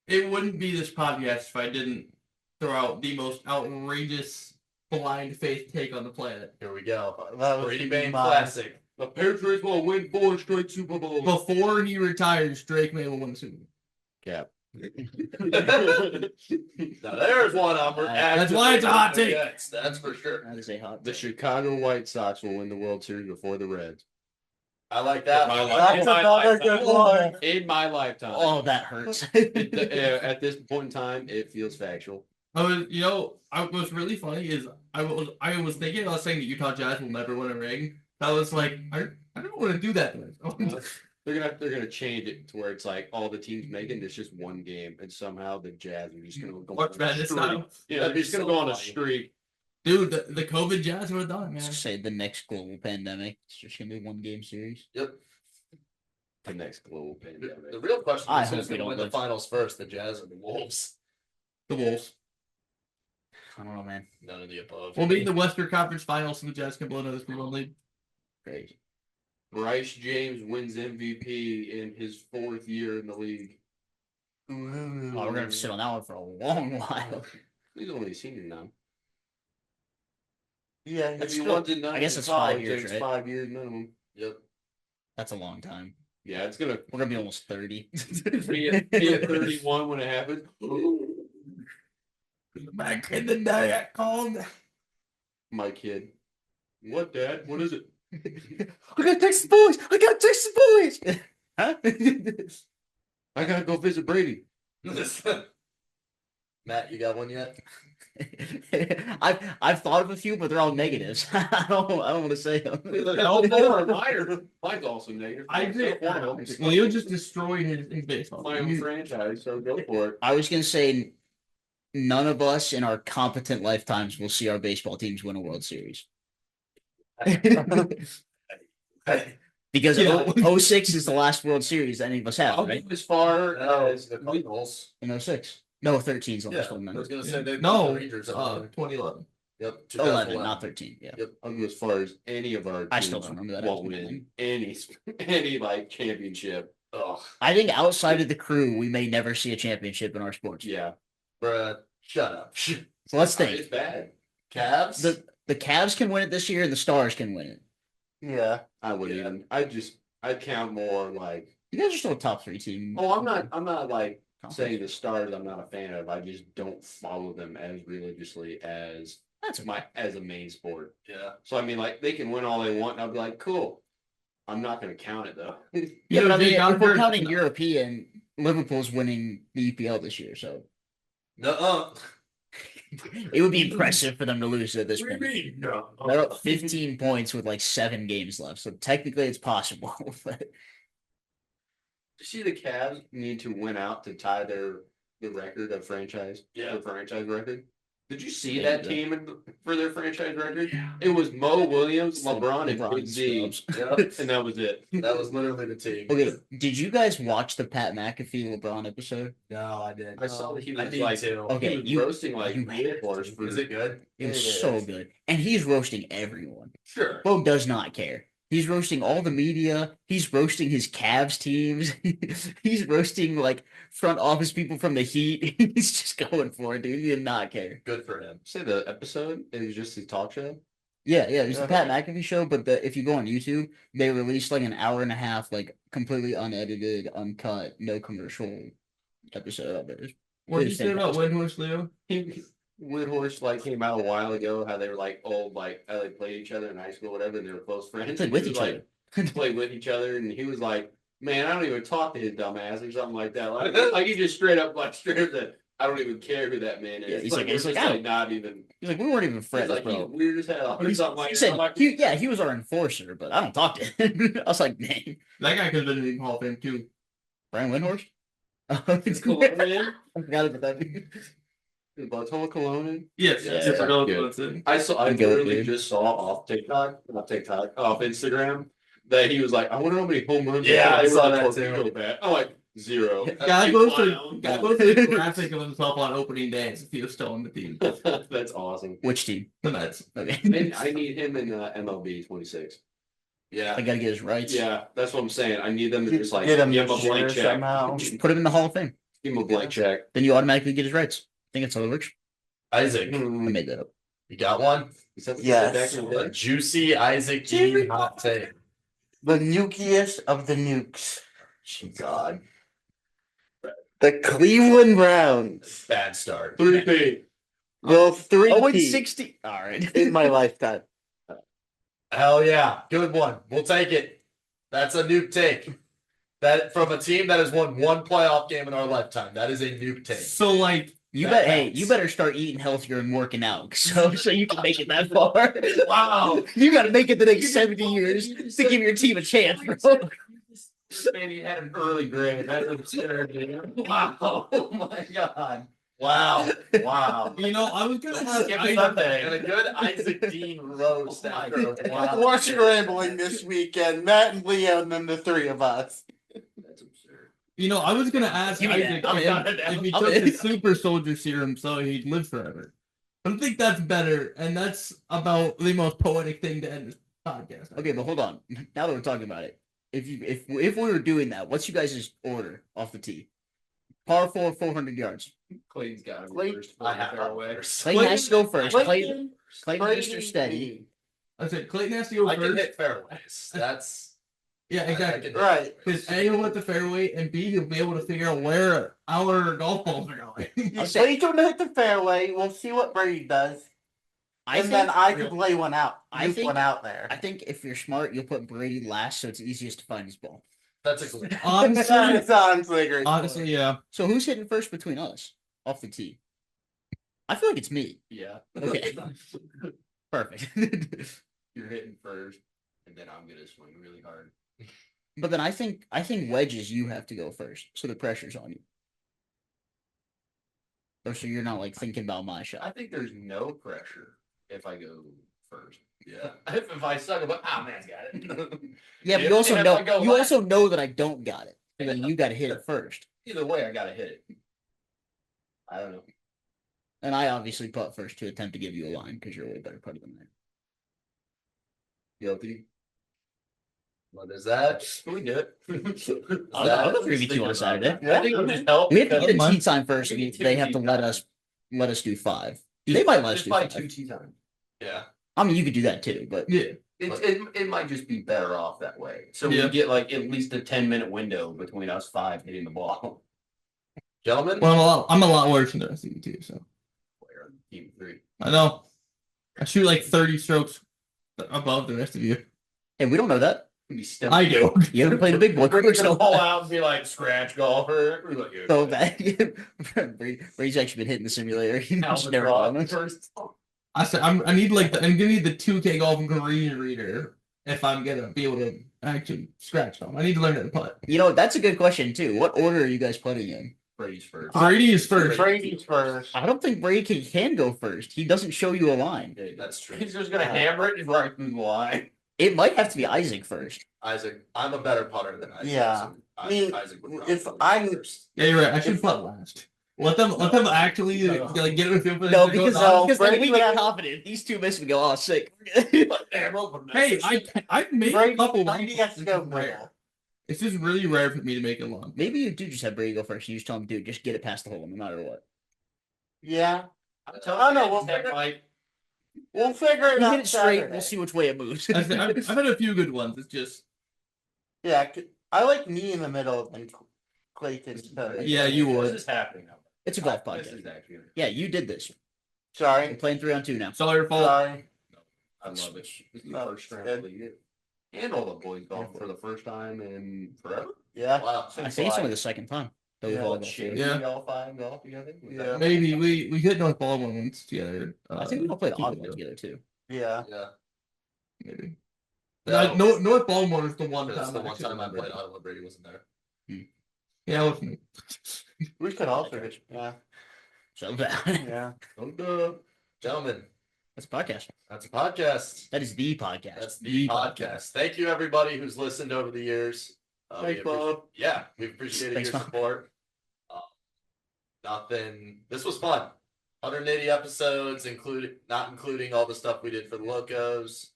It wouldn't be this podcast if I didn't throw out the most outrageous blind faith take on the planet. Here we go. That was Brady Bane mine. classic. The Patriots will win 4 straight Super Bowls. Before he retires, Drake May will win the Super Bowl. Cap. Now there's one I'm That's why it's a hot take. against, that's for sure. That is a hot The take. Chicago White Sox will win the World Series before the Reds. I like that. My one. life. That's another good one. In my lifetime. Oh, that hurts. At this point in time, it feels factual. I what's really funny is I was thinking about saying that Utah Jazz will never win a ring. I was like, I don't want to do that. They're gonna change it to where it's like all the teams making it's just one game, and somehow the Jazz are just gonna go March on a Madness streak. style. Yeah, they're just gonna go on a funny. streak. Dude, the COVID Jazz would have done it, man. Let's say the next global pandemic. It's just gonna be one game series. Yep. The next global The pandemic. real question I is who's hope we going to don't win the live. finals first, the Jazz or the Wolves? The Wolves. I don't know, man. None of the above. We'll be in the Western Conference Finals, so the Jazz can blow another 3-1 lead. Crazy. Bryce James wins MVP in his 4th year in the league. Oh, we're gonna have to sit on that one for a long while. He's only a senior now. Yeah, If he's he still, wants it done I guess in it's 5 college, years, it's right? 5 years minimum. Yep. That's a long time. Yeah, it's gonna We're gonna be almost 30. be at 31 when it happens. Back in the day, I called. My kid. What, Dad? What is it? I gotta text the boys. I gotta text the boys. Huh? I gotta go visit Brady. Matt, you got one yet? I've thought of a few, but they're all negatives. I don't want to say them. Mine's also negative. I agree. Leo just destroyed his baseball. My own franchise, so go for it. I was gonna say none of us in our competent lifetimes will see our baseball teams win a World Series. Because Yeah. 06 is the last World Series any of us have, I'll right? go as far No, as the Cardinals. In 06. No, 13 is the Yeah, last one. I was Then. going to say they No, the Rangers. 2011. Yep. 11, not 13. Yeah. I'll go as far as any of our I still teams don't remember that. won't win any like championship. Ugh. I think outside of the crew, we may never see a championship in our sports. Yeah, Bruh, shut up. So let's it's think. bad. Cavs? The Cavs can win it this year, and the Stars can win it. yeah. I wouldn't Yeah. even. I'd count more like. You guys are still a top 3 team. Oh, I'm not like conference. saying the Stars. I'm not a fan of. I just don't follow them as religiously as That's okay. as a main sport. yeah. So I mean, like they can win all they want, and I'll be like, cool. I'm not gonna count it though. Yeah, but I mean, Jake, if we're I've counting heard- European, Liverpool's winning the EPL this year, so No. it would be impressive for them to lose at this What do point. you mean? No. They're up 15 points with like 7 games left, so technically it's possible. But You see, the Cavs need to win out to tie the record of franchise. Yeah. The franchise record. Did you see that team for their franchise record? It was Mo Williams, LeBron, and LeBron Big Z. Yep. And that was it. That was literally the team. Okay, did you guys watch the Pat McAfee LeBron episode? No, I did. I saw that he I was need like, to. Okay, he was you- roasting like you- warhorse for Is it good? It was It so is. good. And he's roasting everyone. Sure. Bo does not care. He's roasting all the media. He's roasting his Cavs teams. He's roasting like front office people from the Heat. He's just going for it, dude. He did not care. Good for him. Say the episode is just his talk show. Yeah, it's the Yeah. Pat McAfee show, but if you go on YouTube, they released like an hour and a half, like completely unedited, uncut, no commercial episode of it. What did you say about Windhorse, Leo? Woodhorse like came out a while ago. How they were like old, like how they played each other in high school, whatever. And they were close friends. Played And with he was, each like, other. played with each other, and he was like, "Man, I don't even talk to his dumbass or something like that." Like he just straight up said, "I don't even care who that man is." Yeah, he's we're like, just, I don't- not even. He's like, we weren't even He's friends, like, he's bro. weird as hell or something like He that. said, I'm like, he was our enforcer, but I don't talk to him. I was like, dang, That guy could have been in the Hall of Fame too. Brian Windhorse? it's Cologne. I forgot about that. Bartolo Cologne. Yes, Yeah, yes, yeah, I know good. what's in. I Go, literally dude. just saw off Instagram that he was like, I wonder how many home runs. Yeah, I he saw hit that with a too. torpedo bat. I'm like 0. Guy Big goes clown. to the graphic of himself on opening day if he was still on the team. That's awesome. Which team? The Mets. Okay. I need him in MLB 26. Yeah, I gotta get his rights. yeah, that's what I'm saying. I need them to just like Get him give him a this year blank check. somehow. Just put him in the Hall of Fame. Give him a blank check. Then you automatically get his rights. I think that's how it works. Isaac, I Hmm. made that up. you got one? Is that what Yes. you said back in the A day? juicy Isaac Dean hot take. The nukiest of the nukes. God, The Cleveland Browns bad start. 3P. will 3 Oh, it's 60. All right. in my lifetime. Hell yeah, good one. We'll take it. That's a nuke take. That from a team that has won one playoff game in our lifetime. That is a nuke take. So like You That Hey, counts. you better start eating healthier and working out so you can make it that far. Wow. You gotta make it the next 70 years to give your team a chance, bro. Man, he had an early grade. That's absurd, dude. Wow. Oh my god. Wow. Wow. you know, I was gonna have Skip Isaac- Sunday and a good Isaac Dean roast after a while. We're scrambling this weekend. Matt and Leo, and then the 3 of us. That's absurd. You know, I was gonna ask Give me Isaac that. I'm if he I'm took in. the super soldier serum so he'd live forever. I don't think that's better, and that's about the most poetic thing to end this podcast. Okay, but hold on. Now that we're talking about it, if we were doing that, what's you guys' order off the tee? Par 400 yards. Clayton's got him Clay- first. I have fairway. Clayton has to go first. Clayton, Clayton, Mr. Steady. I said Clayton has to go I can first. hit fairways. That's Yeah, exactly. I can- Right. Because A, he'll hit the fairway, and B, he'll be able to figure out where our golf balls are going. I'll say- Clayton will hit the fairway. We'll see what Brady does. And then I could lay one out. I Nuke think- one out there. I think if you're smart, you'll put Brady last so it's easiest to find his ball. That's a good. Honestly, That sounds like a great honestly, yeah. So who's hitting first between us off the tee? I feel like it's me. Yeah. Okay. Perfect. You're hitting first, and then I'm gonna swing really hard. But then I think wedges you have to go first, so the pressure's on you. Or so you're not like thinking about my I shot. think there's no pressure if I go first. Yeah. If I suck, I'm like, man's got it. Yeah, but Yeah, you also and if I know go you last- also know that I don't got it. And then you gotta hit it first. Either way, I gotta hit it. I don't know. And I obviously putt first to attempt to give you a line because you're a way better putter than that. Guilty. What is that? Can we do it? I'll go 3v2 on Saturday. I think it'll just help. We have to because- get a tee time first. We and need they have to tee let time. us do 5. They might let us Just do buy 5. 2 tee times. Yeah. I mean, you could do that too, but Yeah. It might just be better off that way. So Yeah. we get like at least a 10-minute window between us 5 hitting the ball. Gentlemen? Well, I'm a lot worse than the rest of you, too, so. Player on team 3. I know. I shoot like 30 strokes above the rest of you. hey, we don't know that. Be still. I do. You haven't played the big boy. We're We're gonna so pull out and be like scratch golfer. We're like, so bad. Brady's actually been hitting the simulator. He just never won it. first. I said I'm gonna need the 2K golf green reader if I'm gonna be able to actually scratch them. I need to learn how to putt. You know, that's a good question too. What order are you guys putting in? Brady's first. Brady is first. Brady's first. I don't think Brady can go first. He doesn't show you a line. Yeah, that's true. He's just gonna hammer it and right through the line. It might have to be Isaac first. Isaac, I'm a better putter than Isaac. Yeah. so I mean, Isaac would if probably I'm- go first. Yeah, you're right. I should putt last. Let them actually like get it with him. No, because No, because then we Brady get would- confident. These two miss, we go, oh, sick. Hey, I've made a couple. Brady has to go It's rare. middle. It's just really rare for me to make it long. Maybe you do just have Brady go first. You just tell him, dude, just get it past the hole, no matter what. Yeah. I'm Oh, no, we'll that figure- fight. We'll figure it You out. hit it straight. Saturday. We'll see which way it moves. I've had a few good ones. It's just Yeah, I like me in the middle and Clayton. Yeah, you would. This is happening now. It's a golf This podcast. is actually. Yeah, you did this. We're Sorry. playing 3-on-2 now. it's all your fault. Sorry. I love it. This is the No, first round good. of the year. And all the boys golf for the first time in forever. Yeah. Wow. I think it's only the second time that we've all got Shit, Yeah. we all five golf together. Was Yeah. that- Maybe we hit North Baltimore once together. I think we all played two Ottawa ago, together too. Yeah. Yeah. Maybe. No. North Baltimore is the one That's time. the one actually time I remember. played Ottawa. Brady wasn't there. Yeah, it was me. We could also just, yeah. So bad. Yeah. Okay. Gentlemen, That's a podcast. that's a podcast. That is the podcast. That's the podcast. Thank you, everybody who's listened over the years. We Thanks, Bob. Yeah, we appreciated Thanks, your Bob. support. Nothing. This was fun. 180 episodes, not including all the stuff we did for the locos.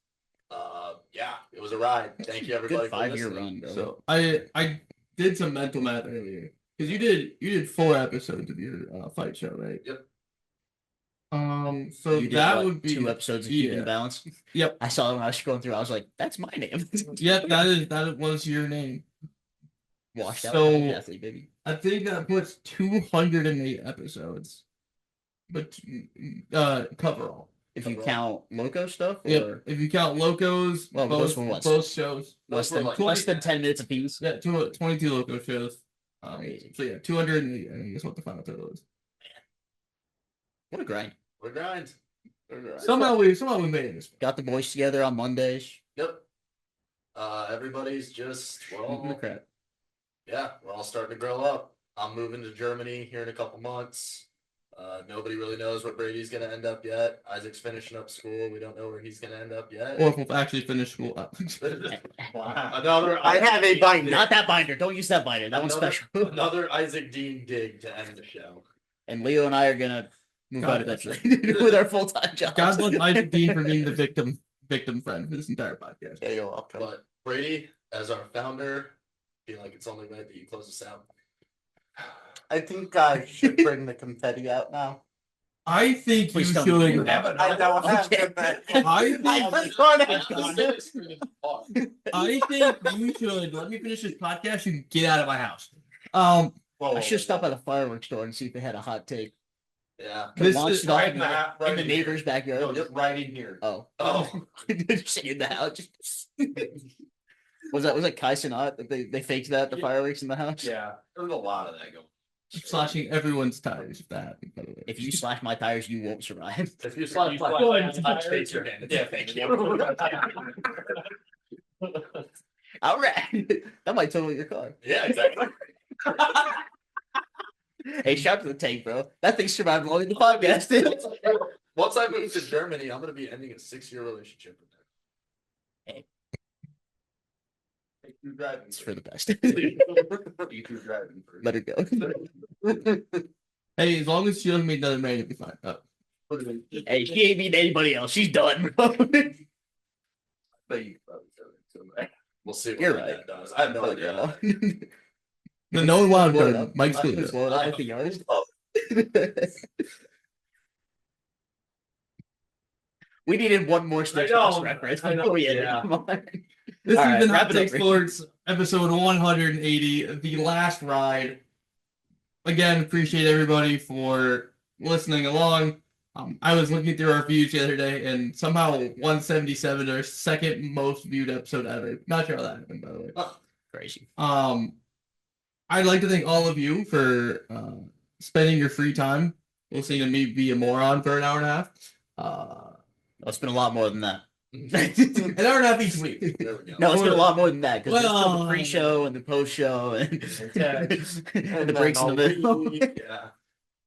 Yeah, it was a ride. Thank you, everybody. Good for 5-year listening. run, bro. So I did some mental math earlier because you did 4 episodes of your fight show, right? Yep. So You did that what, would be 2 episodes of Keeping yeah. Balance. Yep. I saw it when I was scrolling through. I was like, that's my name. Yep, that was your name. Washed out So- college athlete, baby. I think that puts 208 episodes, but cover all. If you count loco stuff, or Yep. If you count locos, Well, both, those were what? both shows. less Those were than like- less than 10 minutes apiece. Yeah, 22 loco shows. Crazy. So yeah, 208. I guess what the final total is. What a grind. We're grind. Somehow we made it this. Got the boys together on Mondays. Yep. Everybody's just we're Shooting the all crap. yeah, we're all starting to grow up. I'm moving to Germany here in a couple months. Nobody really knows where Brady's gonna end up yet. Isaac's finishing up school. We don't know where he's gonna end up yet. Or if we'll actually finish school. Another I have a binder. Not that binder. Don't use that binder. That one's Another- special. Another Isaac Dean dig to end the show. And Leo and I are gonna move God out bless eventually with our full-time jobs. God bless Isaac Dean for being the victim friend for this entire podcast. Yeah, you're welcome. But Brady, as our founder, feel like it's only right that you close us out. I think I should bring the confetti out now. I think Please you tell me you should. have I don't have Okay. confetti. I think I I think you should let me finish this podcast. You can get out of my house. I should stop by the fireworks store and see if they had a hot take. Yeah. Could This launch is it off right in in the the, ha- right in the in here. neighbor's backyard. No, just right in here. Oh. Oh. Just in the house. Was that Kai Sinat that they faked that the fireworks in the house? Yeah, there's a lot of that going. slashing everyone's tires. If that happens, by the way. If you slash my tires, you won't survive. If you slap my Go ahead and tires, touch base your hand. Yeah, thank you. All right. That might total your car. Yeah, exactly. Hey, shout out to the tank, bro. That thing survived longer than the podcast did. Once I move to Germany, I'm gonna be ending a 6-year relationship with her. You driving. It's for the best. You two driving. Let her go. Hey, as long as she doesn't meet another man, you'll be fine. Hey, she ain't meeting anybody else. She's done, bro. We'll see what You're that right. does. I have no idea. No, no one wanted Blow it her. up. Mike's I good. can though. blow it up like the yards. We needed one more Snitch know, House reference I know, before we ended. yeah. Come on. This All has right, been wrap Hot it up, Takes Ricky. Lords, episode 180, the last ride. Again, appreciate everybody for listening along. I was looking through our views the other day, and somehow 177, our second most viewed episode ever. Not sure how that happened, by the way. Crazy. I'd like to thank all of you for spending your free time listening to me be a moron for an hour and a half. It's been a lot more than that. An hour and a half each week. There we go. No, it's been a lot more than that because there's still the Well, pre-show and the post-show and, Yeah. and the And breaks in the then middle. Yeah.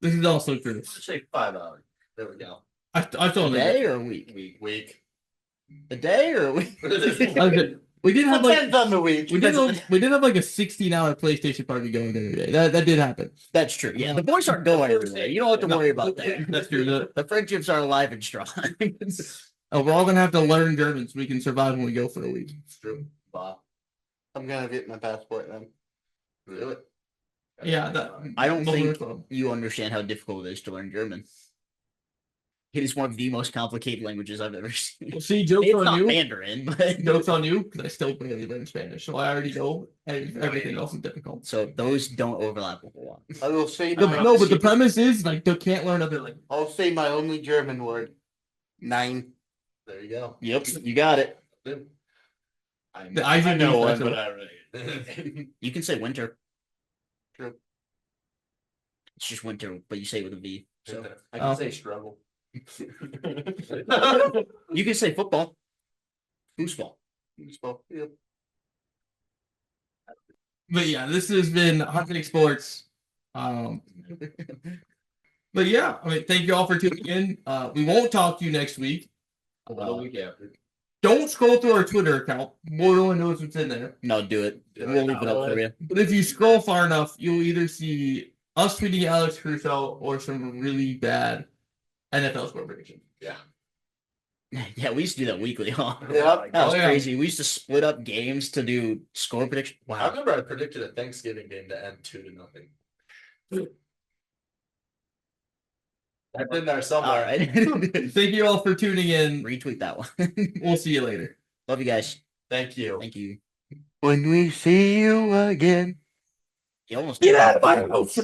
This is also true. Let's say 5 hours. There we go. I A told day or a week? Week. A day or a week? We did have like Depends on the week. we did have like a 16-hour PlayStation party going the other day. That did happen. That's true. Yeah, the boys aren't going everywhere. You don't have to worry about that. That's true. The friendships are alive and strong. We're all gonna have to learn German so we can survive when we go for a week. It's true. Wow. I'm gonna get my passport then. Really? Yeah, I don't think Club. you understand how difficult it is to learn German. It is one of the most complicated languages I've ever seen. Well, see, jokes It's on not you. Mandarin, but Jokes on you because I still barely learn Spanish, so I already know everything else is difficult. so those don't overlap a whole lot. I will say No, but the premise is like they can't learn other languages. I'll say my only German word. 9. There you go. Yep, you got it. The Isaac know knows one, that, but so- I really. You can say winter. True. It's just winter, but you say it with a V. So So I Oh. can say struggle. you can say football. Foosball. Yeah. But yeah, this has been Hunting Sports. But yeah, I mean, thank you all for tuning in. We won't talk to you next week. A week after. Don't scroll through our Twitter account. Mortal knows what's in there. No, do it. We'll leave it up for you. But if you scroll far enough, you'll either see us tweeting Alex Crusoe or some really bad NFL score prediction. Yeah. Yeah, we used to do that weekly, huh? Yeah. That was Oh, yeah. crazy. We used to split up games to do score prediction. I Wow. remember I predicted a Thanksgiving game to end 2-0. That's in there All somewhere. right. Thank you all for tuning in. Retweet that one. We'll see you later. Love you guys. Thank you. Thank you. When we see you again. You almost Get out of my house.